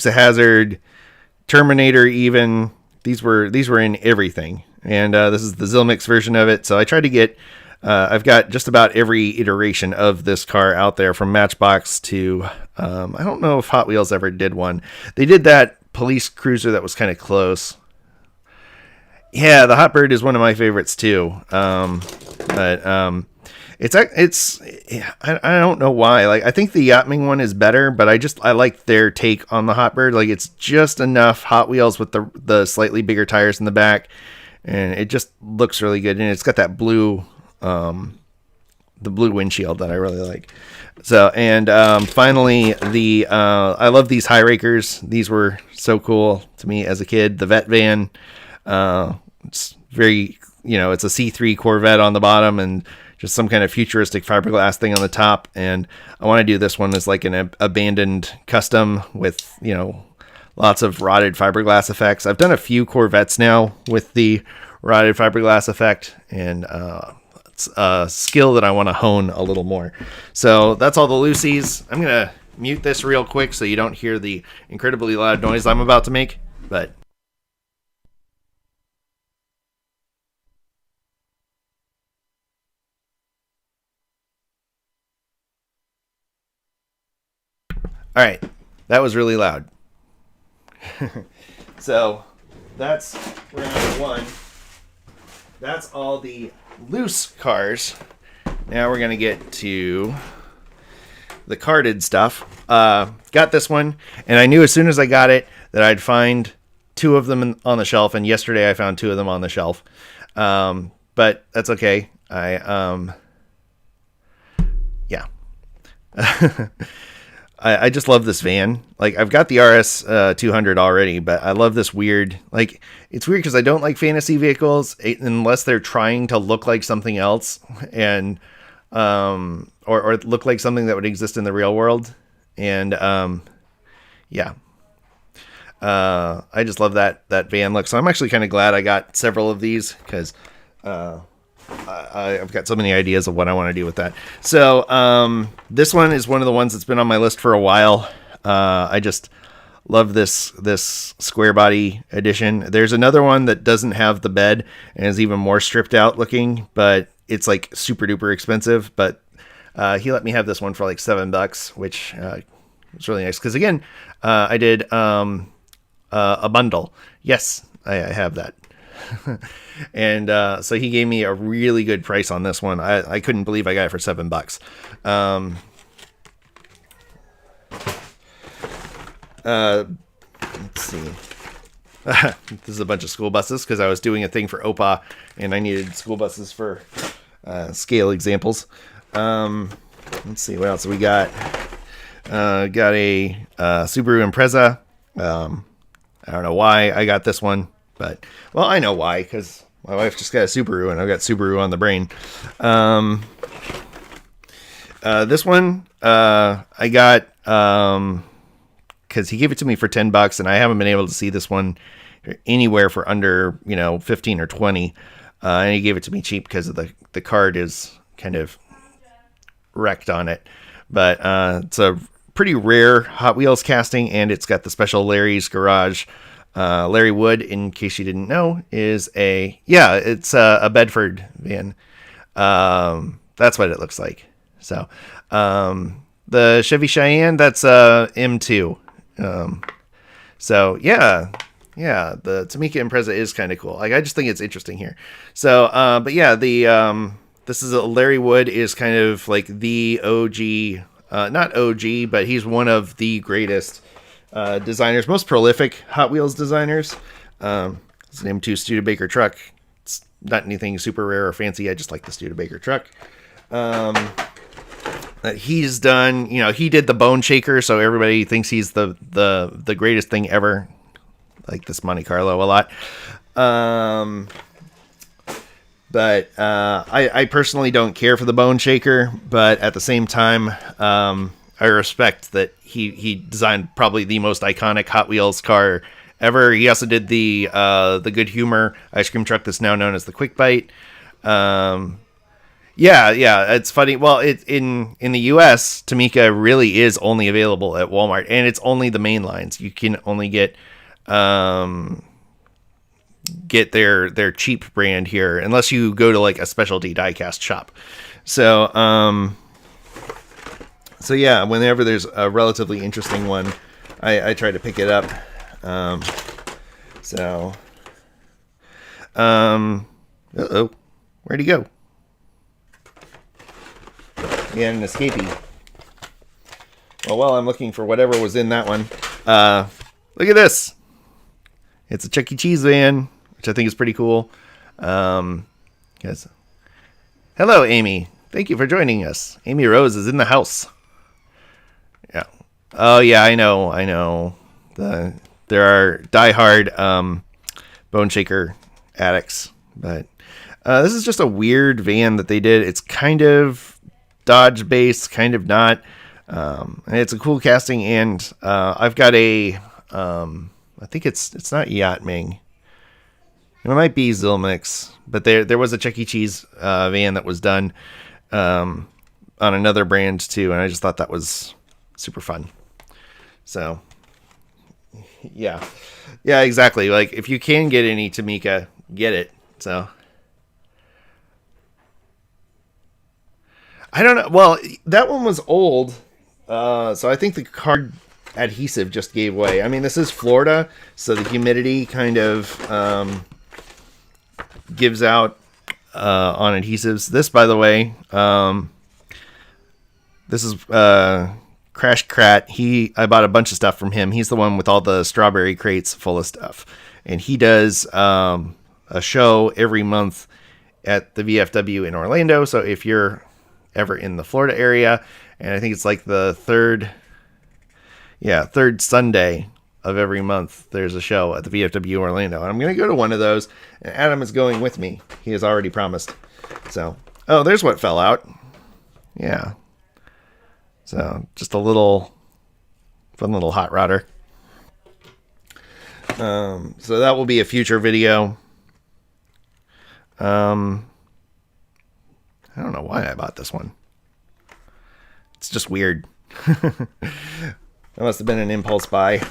A: of Hazzard, Terminator, even. These were in everything. And this is the Zilmix version of it. So I tried to get I've got just about every iteration of this car out there, from Matchbox to, I don't know if Hot Wheels ever did one. They did that police cruiser that was kind of close. Yeah, the Hot Bird is one of my favorites too. But I don't know why. Like, I think the Yachtming one is better, but I like their take on the Hot Bird. Like, it's just enough Hot Wheels with the slightly bigger tires in the back, and it just looks really good. And it's got that blue, the blue windshield that I really like. So, and finally, I love these high rakers. These were so cool to me as a kid. The vet van, it's very, it's a C3 Corvette on the bottom and just some kind of futuristic fiberglass thing on the top. And I want to do this one as like an abandoned custom with, lots of rotted fiberglass effects. I've done a few Corvettes now with the rotted fiberglass effect, and it's a skill that I want to hone a little more. So that's all the Lucy's. I'm going to mute this real quick so you don't hear the incredibly loud noise I'm about to make, but all right, that was really loud. So that's round one. That's all the loose cars. Now we're going to get to the carded stuff. Got this one, and I knew as soon as I got it that I'd find two of them on the shelf, and yesterday I found two of them on the shelf. But that's okay. Yeah. I just love this van. Like, I've got the RS 200 already, but I love this weird, like, it's weird because I don't like fantasy vehicles unless they're trying to look like something else, and or look like something that would exist in the real world. And yeah, I just love that van look. So I'm actually kind of glad I got several of these, because I've got so many ideas of what I want to do with that. So this one is one of the ones that's been on my list for a while. I just love this square body edition. There's another one that doesn't have the bed and is even more stripped out looking, but it's like super duper expensive. But he let me have this one for like $7, which was really nice. Because again, I did a bundle. Yes, I have that. And so he gave me a really good price on this one. I couldn't believe I got it for $7. Let's see. This is a bunch of school buses because I was doing a thing for OPA and I needed school buses for scale examples. Let's see what else we got. Got a Subaru Impreza. I don't know why I got this one, but well, I know why, because my wife just got a Subaru and I've got Subaru on the brain. This one I got because he gave it to me for $10 and I haven't been able to see this one anywhere for under 15 or 20, and he gave it to me cheap because of the card is kind of wrecked on it. But it's a pretty rare Hot Wheels casting, and it's got the special Larry's Garage. Larry Wood, in case you didn't know, is it's a Bedford van. That's what it looks like. So the Chevy Cheyenne, that's M2. So yeah, the Tamica Impreza is kind of cool. Like, I just think it's interesting here. So but yeah, this is Larry Wood is kind of like the OG, not OG, but he's one of the greatest designers, most prolific Hot Wheels designers. His name too, Studebaker truck. It's not anything super rare or fancy. I just like the Studebaker truck. He's done, he did the Bone Shaker, so everybody thinks he's the greatest thing ever. Like this Monte Carlo a lot. But I personally don't care for the Bone Shaker, but at the same time, I respect that he designed probably the most iconic Hot Wheels car ever. He also did the Good Humor ice cream truck that's now known as the Quick Bite. Yeah, it's funny. Well, in the US, Tamica really is only available at Walmart, and it's only the main lines. You can only get get their cheap brand here unless you go to like a specialty diecast shop. So so yeah, whenever there's a relatively interesting one, I try to pick it up. Uh-oh, where'd he go? He had an escapee. Well, while I'm looking for whatever was in that one, look at this. It's a Chuck E. Cheese van, which I think is pretty cool. Yes. Hello, Amy. Thank you for joining us. Amy Rose is in the house. Yeah. Oh, yeah, I know. There are diehard Bone Shaker addicts, but this is just a weird van that they did. It's kind of Dodge based, kind of not. And it's a cool casting, and I've got a I think it's not Yacht Ming. It might be Zilmix, but there was a Chuck E. Cheese van that was done on another brand too, and I just thought that was super fun. So yeah, exactly. Like if you can get any Tamika, get it. So I don't know. Well, that one was old, so I think the card adhesive just gave way. I mean, this is Florida, so the humidity kind of gives out on adhesives. This, by the way, this is Crash Krat. I bought a bunch of stuff from him. He's the one with all the strawberry crates full of stuff, and he does a show every month at the VFW in Orlando. So if you're ever in the Florida area, and I think it's like the third Sunday of every month, there's a show at the VFW Orlando, and I'm going to go to one of those, and Adam is going with me. He has already promised. So, oh, there's what fell out. Yeah. So, just a fun little hot rodder. So that will be a future video. I don't know why I bought this one. It's just weird. That must have been an impulse buy.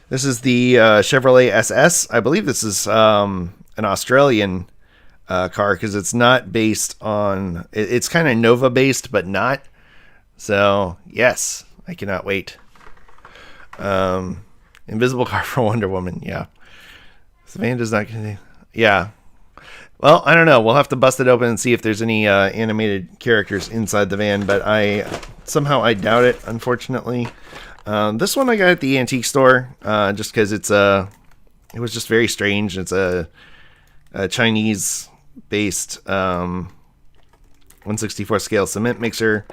A: This is the Chevrolet SS. I believe this is an Australian car because it's not based on... It's kind of Nova based, but not. So, yes, I cannot wait. Invisible car for Wonder Woman, yeah. This van does not... Yeah. Well, I don't know. We'll have to bust it open and see if there's any animated characters inside the van, but I doubt it, unfortunately. This one I got at the antique store, just because it was just very strange. It's a Chinese-based 1/64 scale cement mixer.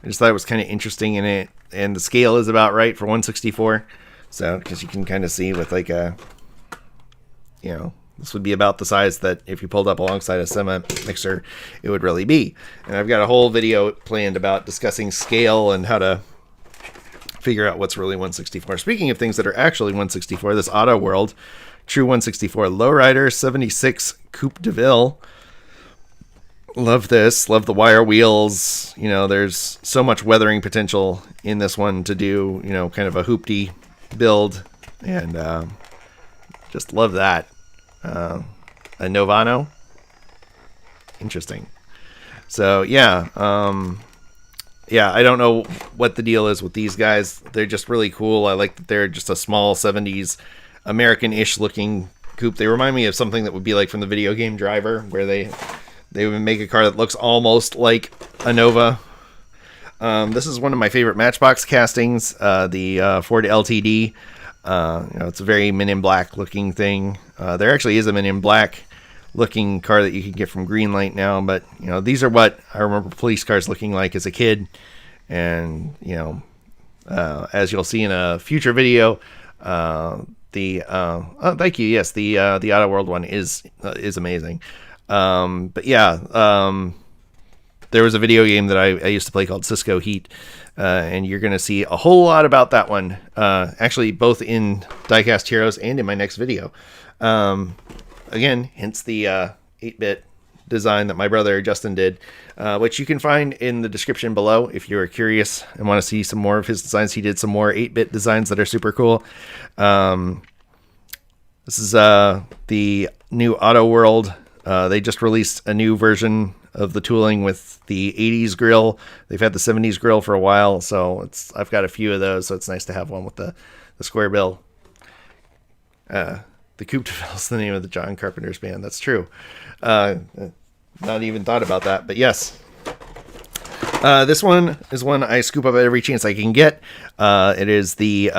A: I just thought it was kind of interesting in it, and the scale is about right for 1/64. So, because you can kind of see with like a, this would be about the size that if you pulled up alongside a cement mixer, it would really be. And I've got a whole video planned about discussing scale and how to figure out what's really 1/64. Speaking of things that are actually 1/64, this Auto World True 1/64 Lowrider 76 Coupe de Ville. Love this. Love the wire wheels. There's so much weathering potential in this one to do, kind of a hoopty build. And just love that. A Novano. Interesting. So, yeah. I don't know what the deal is with these guys. They're just really cool. I like that they're just a small 70s American-ish looking coupe. They remind me of something that would be like from the video game Driver, where they would make a car that looks almost like a Nova. This is one of my favorite Matchbox castings, the Ford LTD. It's a very Men in Black looking thing. There actually is a Men in Black looking car that you can get from Greenlight now, but these are what I remember police cars looking like as a kid. And as you'll see in a future video, thank you, yes, the Auto World one is amazing. But yeah, there was a video game that I used to play called Cisco Heat, and you're going to see a whole lot about that one, actually both in Diecast Heroes and in my next video. Again, hence the 8-bit design that my brother Justin did, which you can find in the description below if you're curious and want to see some more of his designs. He did some more 8-bit designs that are super cool. This is the new Auto World. They just released a new version of the tooling with the 80s grill. They've had the 70s grill for a while, so I've got a few of those, so it's nice to have one with the square bill. The Coupe de Ville is the name of the John Carpenter's band. That's true. Not even thought about that, but yes. This one is one I scoop up at every chance I can get. It is the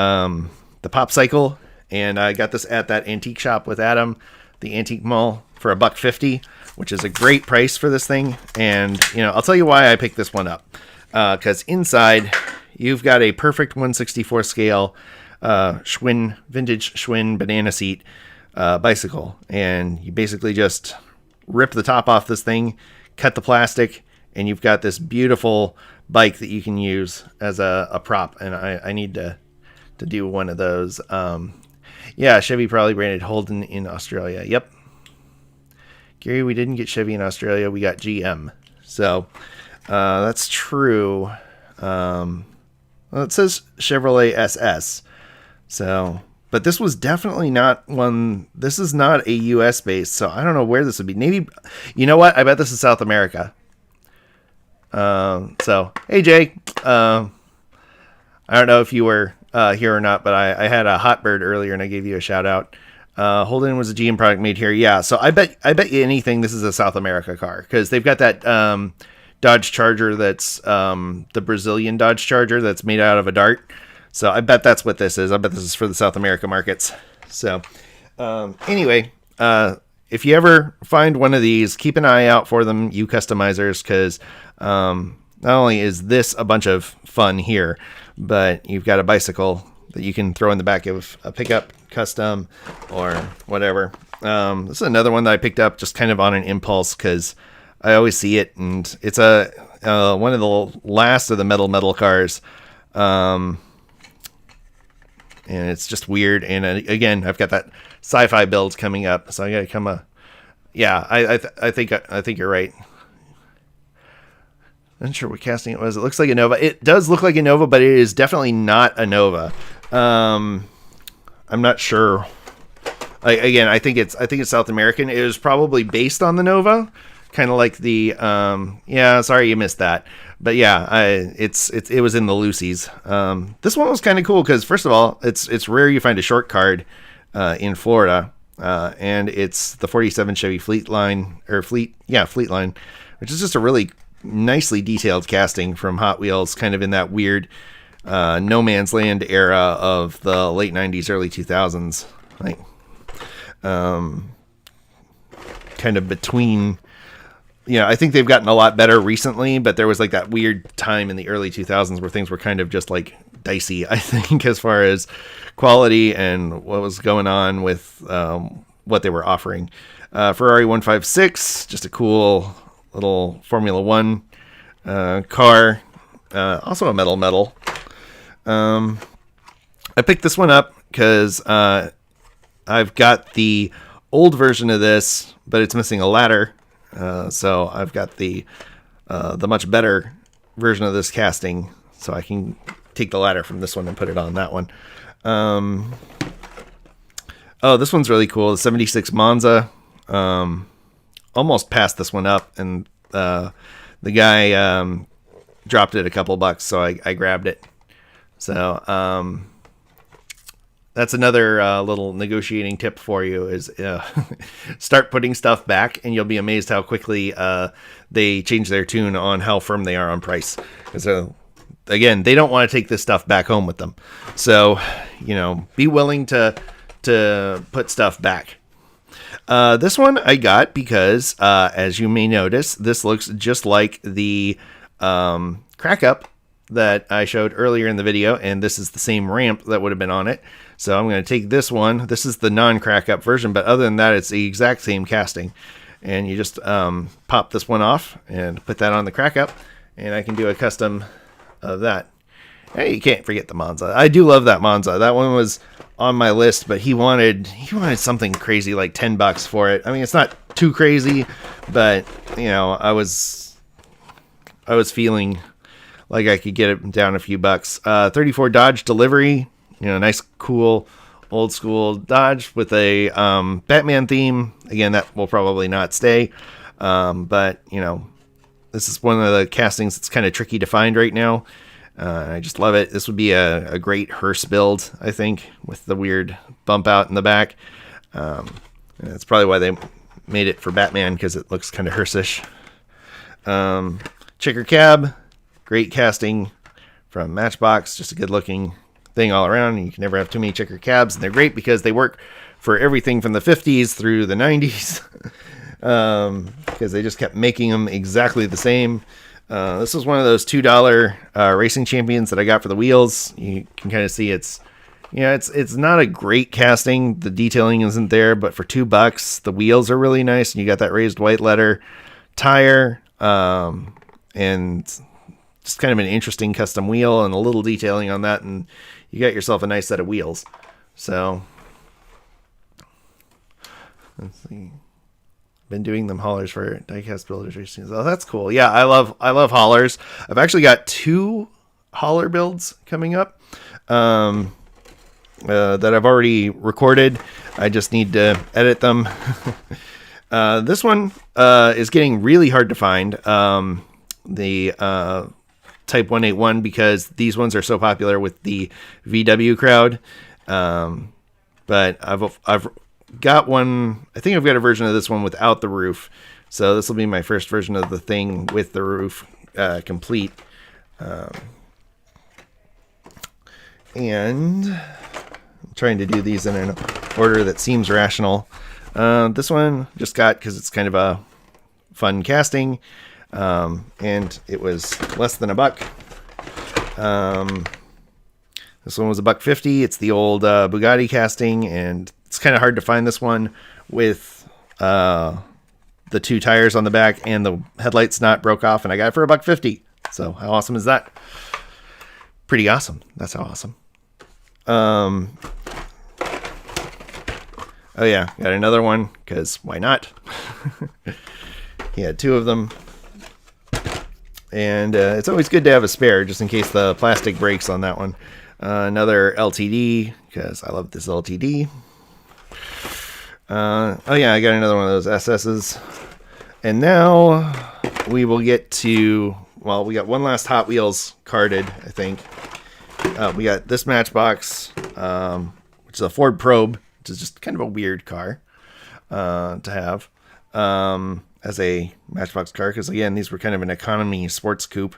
A: Pop Cycle, and I got this at that antique shop with Adam, the Antique Mall, for $1.50, which is a great price for this thing. And I'll tell you why I picked this one up. Because inside you've got a perfect 1/64 scale vintage Schwinn banana seat bicycle, and you basically just rip the top off this thing, cut the plastic, and you've got this beautiful bike that you can use as a prop. And I need to do one of those. Yeah, Chevy probably branded Holden in Australia. Yep. Gary, we didn't get Chevy in Australia. We got GM. So that's true. Well, it says Chevrolet SS. So, but this was definitely not one. This is not a U.S. based, so I don't know where this would be. Maybe, you know what? I bet this is South America. So, hey, Jay. I don't know if you were here or not, but I had a hot bird earlier and I gave you a shout out. Holden was a GM product made here. Yeah. So I bet you anything this is a South America car, because they've got that Dodge Charger that's the Brazilian Dodge Charger that's made out of a Dart. So I bet that's what this is. I bet this is for the South America markets. So anyway, if you ever find one of these, keep an eye out for them, you customizers, because not only is this a bunch of fun here, but you've got a bicycle that you can throw in the back of a pickup custom or whatever. This is another one that I picked up just kind of on an impulse, because I always see it, and it's one of the last of the metal cars. And it's just weird. And again, I've got that sci-fi build coming up, so I gotta come yeah, I think you're right. I'm not sure what casting it was. It looks like a Nova. It does look like a Nova, but it is definitely not a Nova. I'm not sure. I think it's South American. It was probably based on the Nova, kind of like the yeah. Sorry you missed that, but yeah, it was in the Lucy's. This one was kind of cool because, first of all, it's rare you find a short card in Florida, and it's the 47 Chevy Fleet Line, which is just a really nicely detailed casting from Hot Wheels, kind of in that weird no man's land era of the late 90s, early 2000s, like kind of between. I think they've gotten a lot better recently, but there was like that weird time in the early 2000s where things were kind of just like dicey, I think, as far as quality and what was going on with what they were offering. Ferrari 156, just a cool little Formula One car, also a metal. I picked this one up because I've got the old version of this, but it's missing a ladder. So I've got the much better version of this casting, so I can take the ladder from this one and put it on that one. Oh, this one's really cool. The 76 Monza. Almost passed this one up, and the guy dropped it a couple bucks, so I grabbed it. So that's another little negotiating tip for you, is start putting stuff back, and you'll be amazed how quickly they change their tune on how firm they are on price. So again, they don't want to take this stuff back home with them. So, be willing to put stuff back. This one I got because, as you may notice, this looks just like the crack up that I showed earlier in the video, and this is the same ramp that would have been on it. So I'm going to take this one. This is the non-crack up version, but other than that, it's the exact same casting. And you just pop this one off and put that on the crack up, and I can do a custom of that. Hey, you can't forget the Monza. I do love that Monza. That one was on my list, but he wanted something crazy like $10 for it. I mean, it's not too crazy, but I was feeling like I could get it down a few bucks. 34 Dodge Delivery, nice, cool old school Dodge with a Batman theme. Again, that will probably not stay. But, you know, this is one of the castings that's kind of tricky to find right now. I just love it. This would be a great hearse build, I think, with the weird bump out in the back. That's probably why they made it for Batman, because it looks kind of hearse-ish. Checker cab, great casting from Matchbox. Just a good looking thing all around. You can never have too many checker cabs, and they're great because they work for everything from the 50s through the 90s. Because they just kept making them exactly the same. This was one of those $2 racing champions that I got for the wheels. You can kind of see it's not a great casting. The detailing isn't there, but for $2, the wheels are really nice, and you got that raised white letter tire, and just kind of an interesting custom wheel and a little detailing on that, and you got yourself a nice set of wheels. So let's see. Been doing them haulers for Diecast builders recently. Oh, that's cool. Yeah, I love haulers. I've actually got 2 hauler builds coming up that I've already recorded. I just need to edit them. This one is getting really hard to find. The Type 181, because these ones are so popular with the VW crowd. But I've got one. I think I've got a version of this one without the roof, so this will be my first version of the thing with the roof complete. And I'm trying to do these in an order that seems rational. This one just got, because it's kind of a fun casting, and it was less than $1. This one was $1.50. It's the old Bugatti casting, and it's kind of hard to find this one with the 2 tires on the back and the headlights not broke off, and I got it for $1.50. So how awesome is that? Pretty awesome. That's how awesome. Oh yeah, got another one, because why not? He had 2 of them. And it's always good to have a spare, just in case the plastic breaks on that one. Another LTD, because I love this LTD. Oh yeah, I got another one of those SS's. And now we will get to, well, we got one last Hot Wheels carded, I think. We got this Matchbox, which is a Ford Probe, which is just kind of a weird car to have as a Matchbox car, because again, these were kind of an economy sports coupe.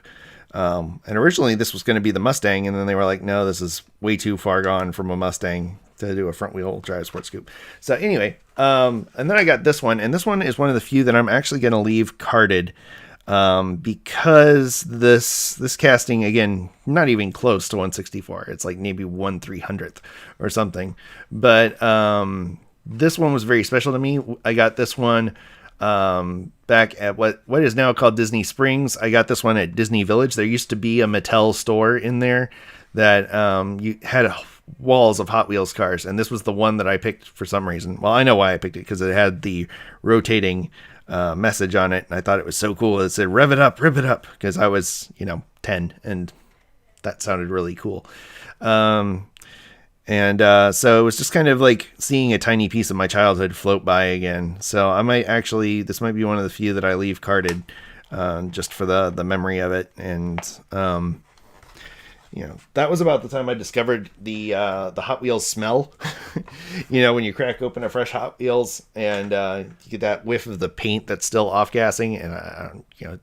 A: And originally this was going to be the Mustang, and then they were like, no, this is way too far gone from a Mustang to do a front wheel drive sports coupe. So anyway, and then I got this one, and this one is one of the few that I'm actually going to leave carded, because this casting, again, not even close to 1/64. It's like maybe 1/300th or something. But this one was very special to me. I got this one back at what is now called Disney Springs. I got this one at Disney Village. There used to be a Mattel store in there that you had walls of Hot Wheels cars, and this was the one that I picked for some reason. Well, I know why I picked it, because it had the rotating message on it, and I thought it was so cool. It said rev it up, because I was 10, and that sounded really cool. So it was just kind of like seeing a tiny piece of my childhood float by again. So I might actually, this might be one of the few that I leave carded, just for the memory of it. And that was about the time I discovered the Hot Wheels smell. When you crack open a fresh Hot Wheels and you get that whiff of the paint that's still off gassing, and it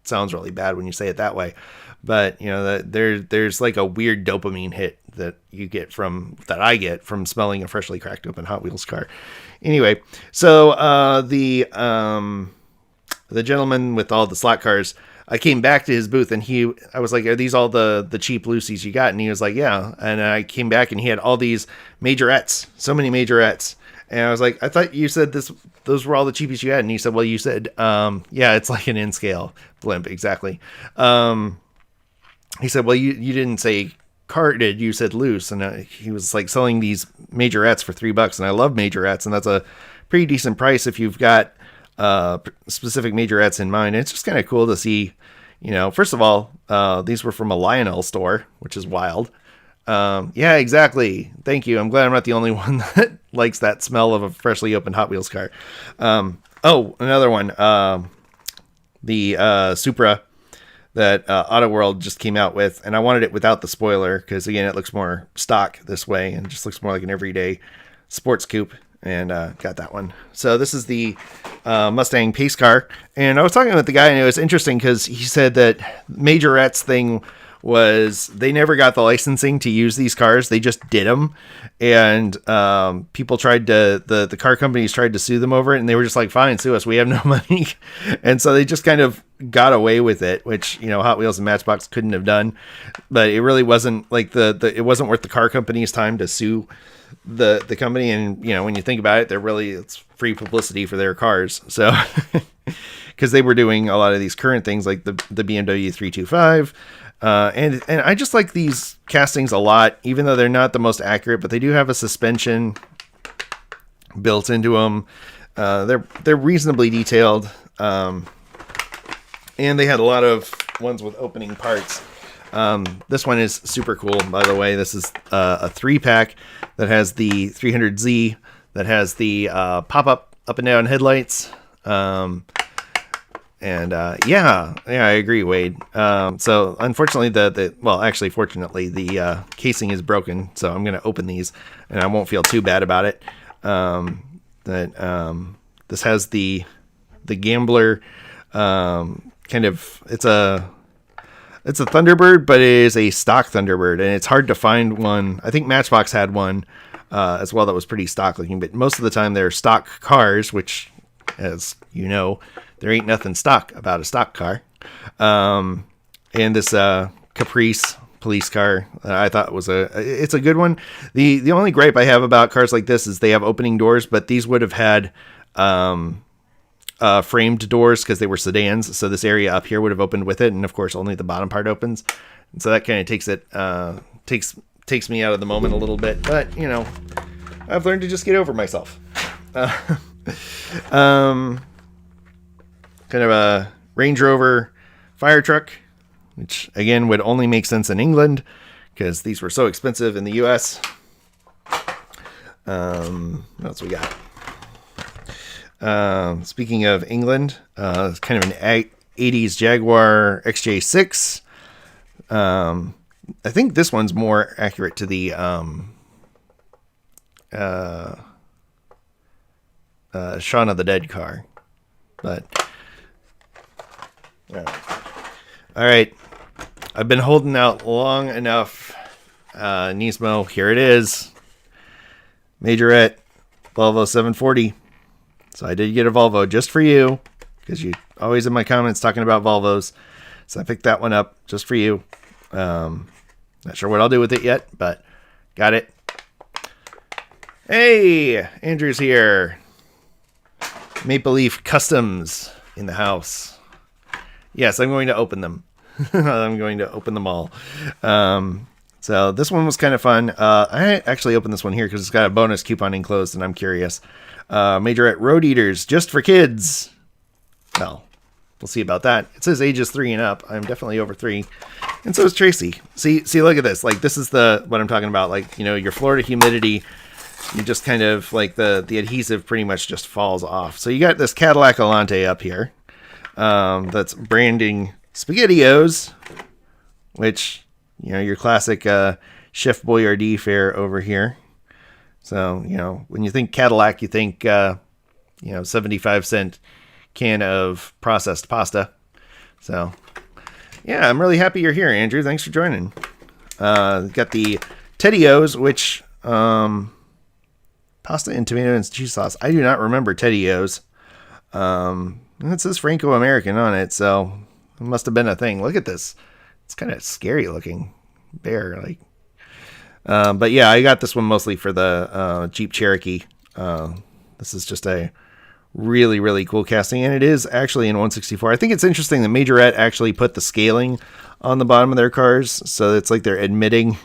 A: sounds really bad when you say it that way, but there's like a weird dopamine hit that I get from smelling a freshly cracked open Hot Wheels car. Anyway, so the gentleman with all the slot cars, I came back to his booth, and I was like, are these all the cheap Lucy's you got? And he was like, yeah. And I came back, and he had all these majorettes, so many majorettes. And I was like, I thought you said those were all the cheapest you had. And he said, well, you said, yeah, it's like an in-scale blimp. Exactly. He said, well, you didn't say carded, you said loose. And he was like selling these majorettes for $3. And I love majorettes, and that's a pretty decent price if you've got specific majorettes in mind. And it's just kind of cool to see, first of all, these were from a Lionel store, which is wild. Yeah, exactly. Thank you. I'm glad I'm not the only one that likes that smell of a freshly opened Hot Wheels car. Oh, another one. The Supra that Auto World just came out with, and I wanted it without the spoiler because, again, it looks more stock this way and just looks more like an everyday sports coupe, and got that one. So this is the Mustang pace car, and I was talking with the guy, and it was interesting because he said that Majorette's thing was they never got the licensing to use these cars. They just did them. And people tried to, the car companies tried to sue them over it. And they were just like, fine, sue us. We have no money. And so they just kind of got away with it, which, you know, Hot Wheels and Matchbox couldn't have done. But it really wasn't like it wasn't worth the car company's time to sue the company. And, you know, when you think about it, it's free publicity for their cars. So because they were doing a lot of these current things like the BMW 325. And I just like these castings a lot, even though they're not the most accurate, but they do have a suspension built into them. They're reasonably detailed. And they had a lot of ones with opening parts. This one is super cool, by the way. This is a 3-pack that has the 300Z, that has the pop-up up and down headlights. Yeah, I agree, Wade. So unfortunately, fortunately, the casing is broken. So I'm going to open these, and I won't feel too bad about it. This has the Gambler kind of. It's a Thunderbird, but it is a stock Thunderbird, and it's hard to find one. I think Matchbox had one as well that was pretty stock looking, but most of the time they're stock cars, which, as you know, there ain't nothing stock about a stock car. And this Caprice police car, I thought it's a good one. The only gripe I have about cars like this is they have opening doors, but these would have had framed doors because they were sedans. So this area up here would have opened with it, and of course only the bottom part opens. And so that kind of takes me out of the moment a little bit. But you know, I've learned to just get over myself. Kind of a Range Rover fire truck, which again would only make sense in England because these were so expensive in the US. What else we got? Speaking of England, it's kind of an 80s Jaguar XJ6. I think this one's more accurate to the Shaun of the Dead car, but all right. I've been holding out long enough. Nismo, here it is. Majorette Volvo 740. So I did get a Volvo just for you, because you always in my comments talking about Volvos. So I picked that one up just for you. Not sure what I'll do with it yet, but got it. Hey, Andrew's here. Maple Leaf Customs in the house. Yes, I'm going to open them. I'm going to open them all. So this one was kind of fun. I actually opened this one here because it's got a bonus coupon enclosed, and I'm curious. Majorette Road Eaters, just for kids. Well, we'll see about that. It says ages 3 and up. I'm definitely over 3. And so is Tracy. See, look at this. Like, this is what I'm talking about. Like, you know, your Florida humidity, you just kind of, like, the adhesive pretty much just falls off. So you got this Cadillac Alante up here. That's branding SpaghettiOs, which, you know, your classic Chef Boyardee fare over here. So, you know, when you think Cadillac, you think, 75-cent can of processed pasta. So, yeah, I'm really happy you're here, Andrew. Thanks for joining. Got the TeddyOs, which, pasta and tomato and cheese sauce. I do not remember TeddyOs. It says Franco-American on it, so it must have been a thing. Look at this. It's kind of scary looking bear. Like, but yeah, I got this one mostly for the Jeep Cherokee. This is just a really, really cool casting, and it is actually in 1/64. I think it's interesting that Majorette actually put the scaling on the bottom of their cars, so it's like they're admitting,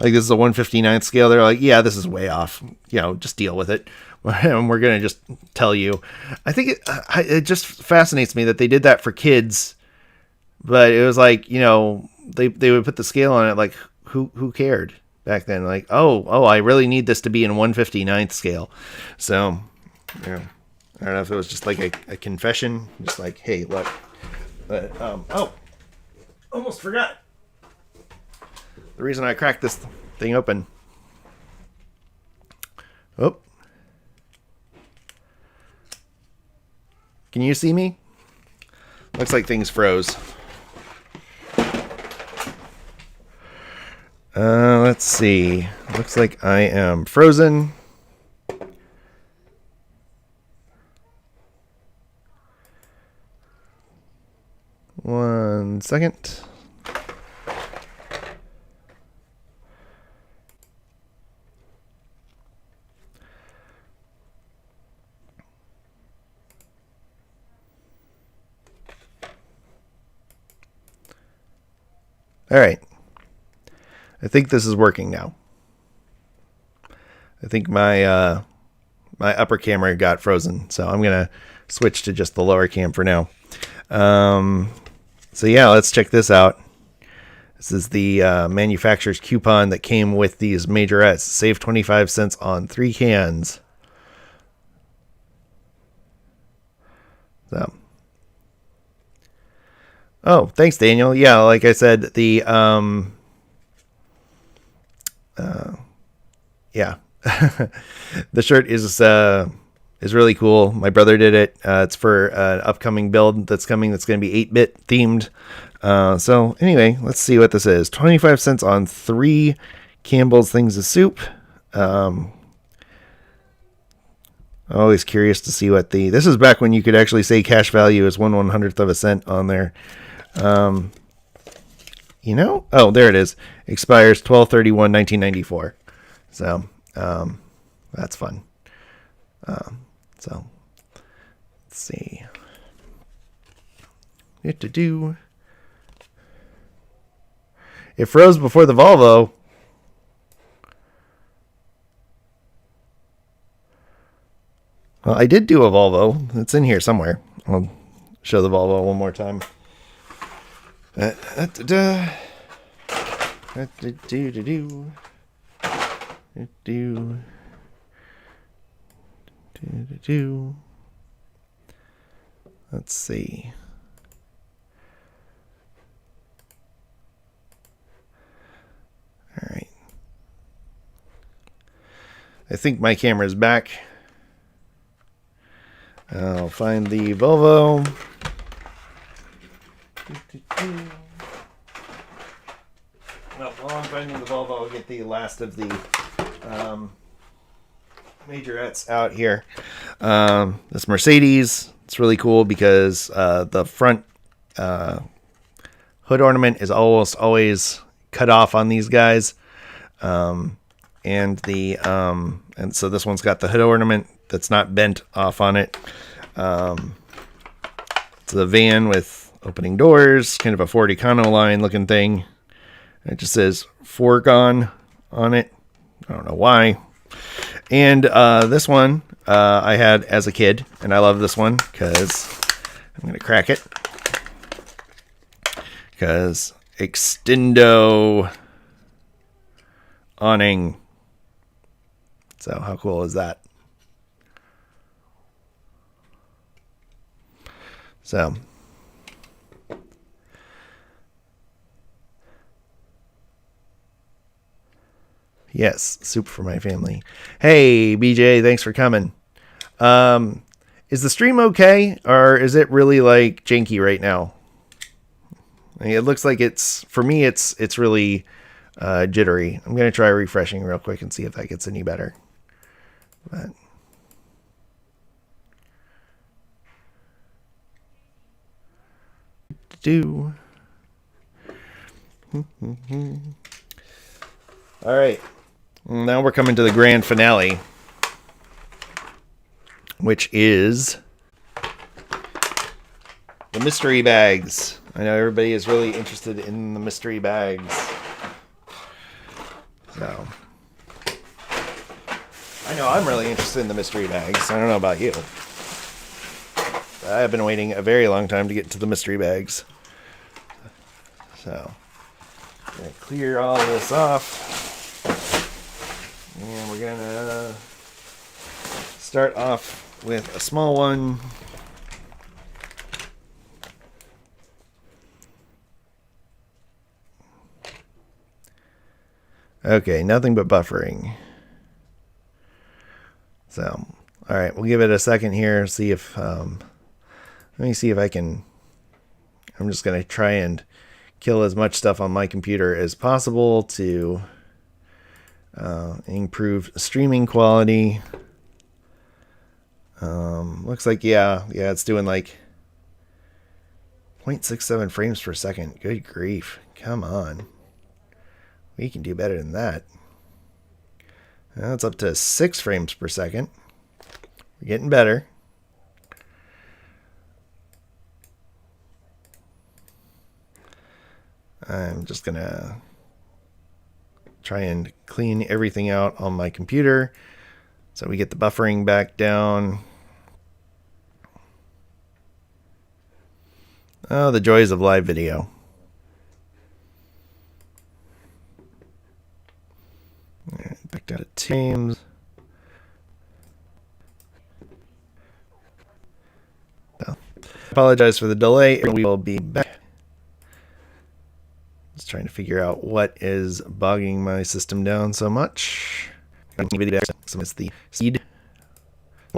A: like, this is a 1/59th scale. They're like, yeah, this is way off. You know, just deal with it. And we're going to just tell you. I think it just fascinates me that they did that for kids, but it was like, you know, they would put the scale on it. Like, who cared? back then, like, oh, I really need this to be in 1/59th scale. So, yeah, I don't know if it was just like a confession, just like, hey, look, but oh, almost forgot the reason I cracked this thing open. Oh, can you see me? Looks like things froze. Let's see. Looks like I am frozen. One second. All right. I think this is working now. I think my my upper camera got frozen, so I'm gonna switch to just the lower cam for now. So yeah, let's check this out. This is the manufacturer's coupon that came with these majorettes. Save 25 cents on 3 cans. So. Oh, thanks, Daniel. Yeah, like I said, the yeah, the shirt is really cool. My brother did it. It's for an upcoming build that's coming. That's going to be 8-bit themed. So anyway, let's see what this is. 25 cents on 3 Campbell's Things of Soup. I'm always curious to see what this is back when you could actually say cash value is 1/100th of a cent on there. You know, oh, there it is. Expires 12/31/1994. So, that's fun. So let's see. It froze before the Volvo. Well, I did do a Volvo. It's in here somewhere. I'll show the Volvo one more time. Let's see. All right. I think my camera's back. I'll find the Volvo. Well, while I'm finding the Volvo, I'll get the last of the majorettes out here. This Mercedes, it's really cool because the front hood ornament is almost always cut off on these guys, and so this one's got the hood ornament that's not bent off on it. It's a van with opening doors, kind of a Ford Econoline looking thing. It just says foregone on it. I don't know why. And this one I had as a kid, and I love this one because I'm going to crack it. Because Extendo awning. So how cool is that? So yes, soup for my family. Hey, BJ, thanks for coming. Is the stream okay, or is it really like janky right now? I mean, it looks like for me, it's really jittery. I'm gonna try refreshing real quick and see if that gets any better. But all right. Now we're coming to the grand finale, which is the mystery bags. I know everybody is really interested in the mystery bags. So I know I'm really interested in the mystery bags. I don't know about you. I've been waiting a very long time to get to the mystery bags. So I'm gonna clear all this off. And we're gonna start off with a small one. Okay, nothing but buffering. So, all right, we'll give it a second here. See if let me see if I can. I'm just gonna try and kill as much stuff on my computer as possible to improve streaming quality. Looks like yeah, it's doing like 0.67 frames per second. Good grief! Come on, we can do better than that. That's up to 6 frames per second. We're getting better. I'm just gonna try and clean everything out on my computer so we get the buffering back down. Oh, the joys of live video. All right, back down to Teams. So, apologize for the delay. We will be back. Just trying to figure out what is bogging my system down so much. Some is the seed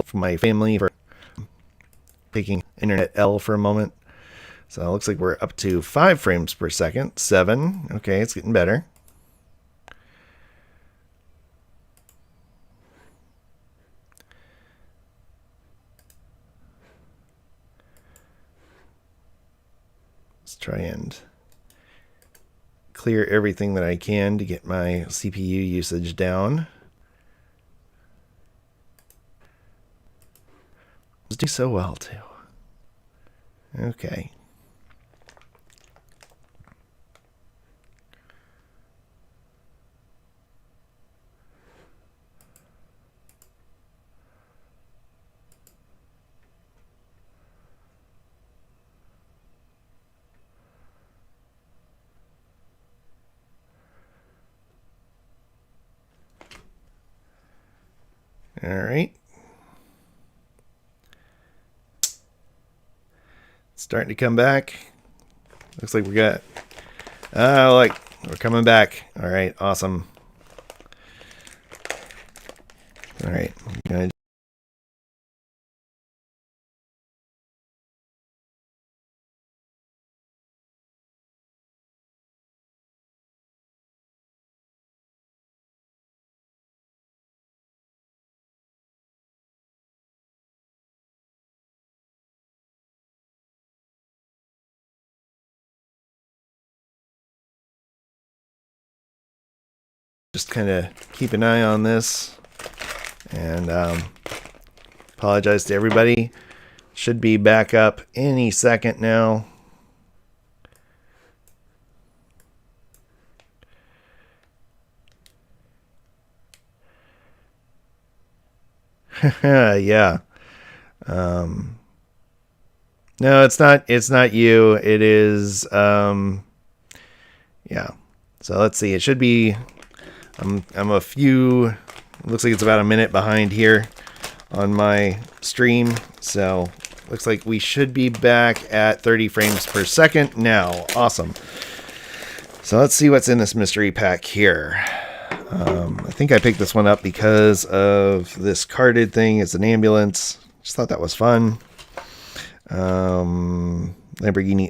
A: from my family for taking internet L for a moment. So it looks like we're up to 5 frames per second. 7. Okay, it's getting better. Let's try and clear everything that I can to get my CPU usage down. Let's do so well too. Okay. All right. Starting to come back. Looks like we got. Like we're coming back. All right, awesome. All right, just kind of keep an eye on this, and apologize to everybody. Should be back up any second now. Yeah. No, it's not. It's not you. It is. Yeah. So let's see. It should be. I'm a few. Looks like it's about a minute behind here on my stream. So looks like we should be back at 30 frames per second now. Awesome. So let's see what's in this mystery pack here. I think I picked this one up because of this carded thing. It's an ambulance. Just thought that was fun. Lamborghini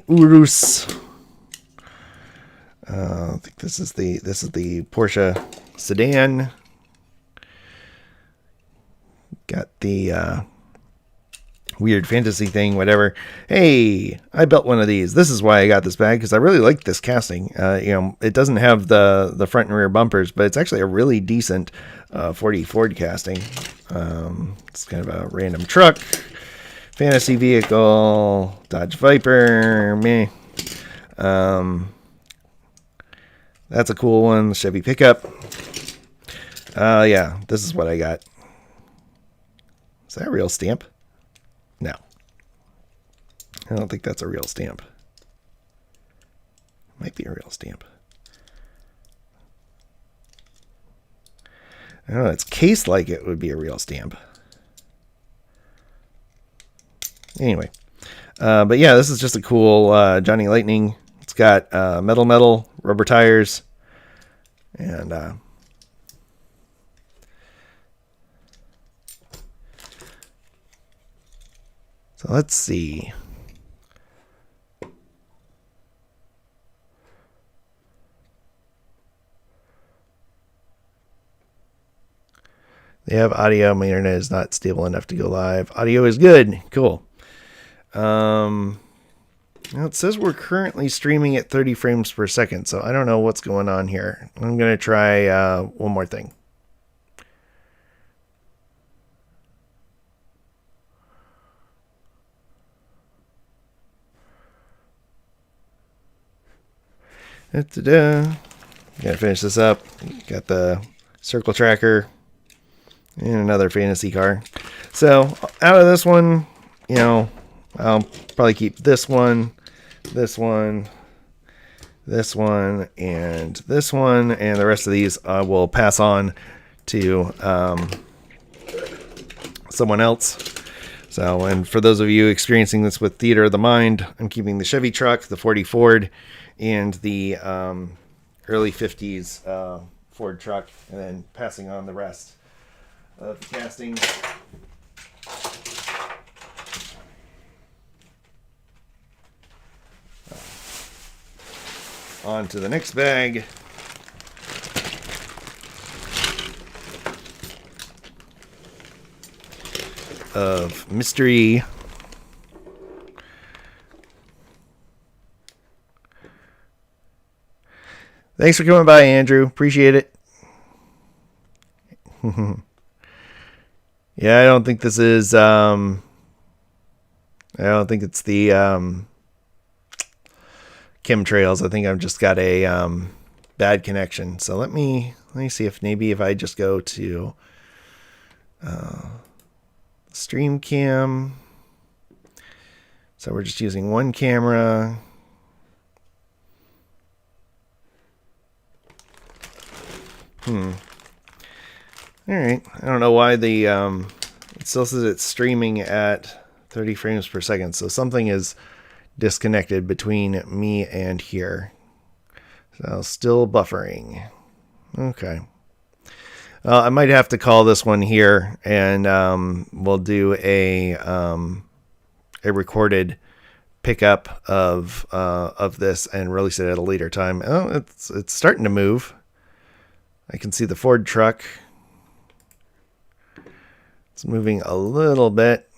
A: Urus. I think this is the Porsche sedan. Got the weird fantasy thing, whatever. Hey, I built one of these. This is why I got this bag, because I really like this casting. It doesn't have the front and rear bumpers, but it's actually a really decent 40 Ford casting. It's kind of a random truck, fantasy vehicle, Dodge Viper, meh. That's a cool one. Chevy pickup. Yeah, this is what I got. Is that a real stamp? No. I don't think that's a real stamp. Might be a real stamp. I don't know, it's cased like it would be a real stamp. Anyway, but yeah, this is just a cool Johnny Lightning. It's got metal, rubber tires, and so let's see. They have audio. My internet is not stable enough to go live. Audio is good. Cool. Now it says we're currently streaming at 30 frames per second, so I don't know what's going on here. I'm going to try one more thing. Gotta finish this up. Got the circle tracker and another fantasy car. So out of this one, you know, I'll probably keep this one, this one, this one, and this one, and the rest of these I will pass on to someone else. So, and for those of you experiencing this with Theater of the Mind, I'm keeping the Chevy truck, the 40 Ford, and the early 50s Ford truck, and then passing on the rest of the castings. On to the next bag. Of mystery. Thanks for coming by, Andrew. Appreciate it. Yeah, I don't think this is I don't think it's the chemtrails. I think I've just got a bad connection. So let me see if maybe if I just go to stream cam. So we're just using one camera. All right. I don't know why the it still says it's streaming at 30 frames per second. So something is disconnected between me and here. So still buffering. Okay. I might have to call this one here, and we'll do a recorded pickup of this and release it at a later time. Oh, it's starting to move. I can see the Ford truck. It's moving a little bit.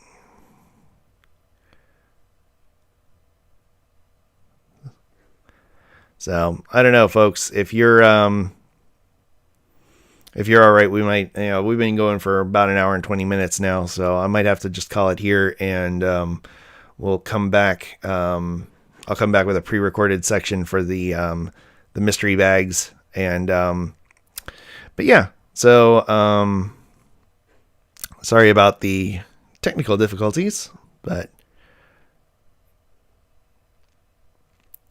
A: So I don't know, folks. If you're all right, we might. We've been going for about an hour and 20 minutes now, so I might have to just call it here, and we'll come back. I'll come back with a pre-recorded section for the mystery bags, and but yeah. So sorry about the technical difficulties, but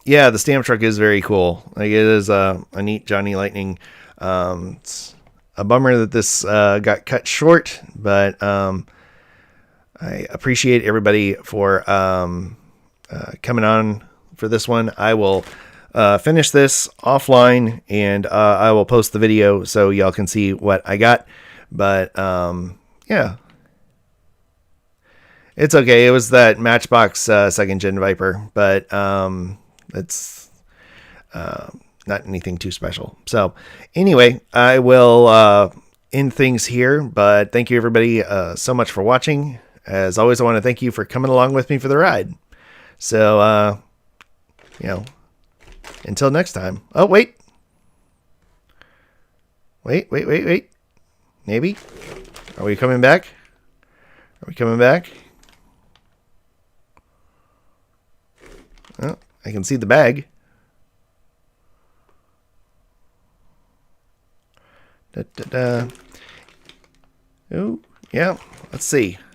A: yeah, the stamp truck is very cool. Like, it is a neat Johnny Lightning. It's a bummer that this got cut short, but I appreciate everybody for coming on for this one. I will finish this offline, and I will post the video so y'all can see what I got. But yeah, it's okay. It was that Matchbox second gen Viper, but it's not anything too special. So anyway, I will end things here, but thank you everybody so much for watching. As always, I want to thank you for coming along with me for the ride. So, until next time. Oh, wait. Wait. Maybe. Are we coming back? Oh, I can see the bag. Oh, yeah. Let's see.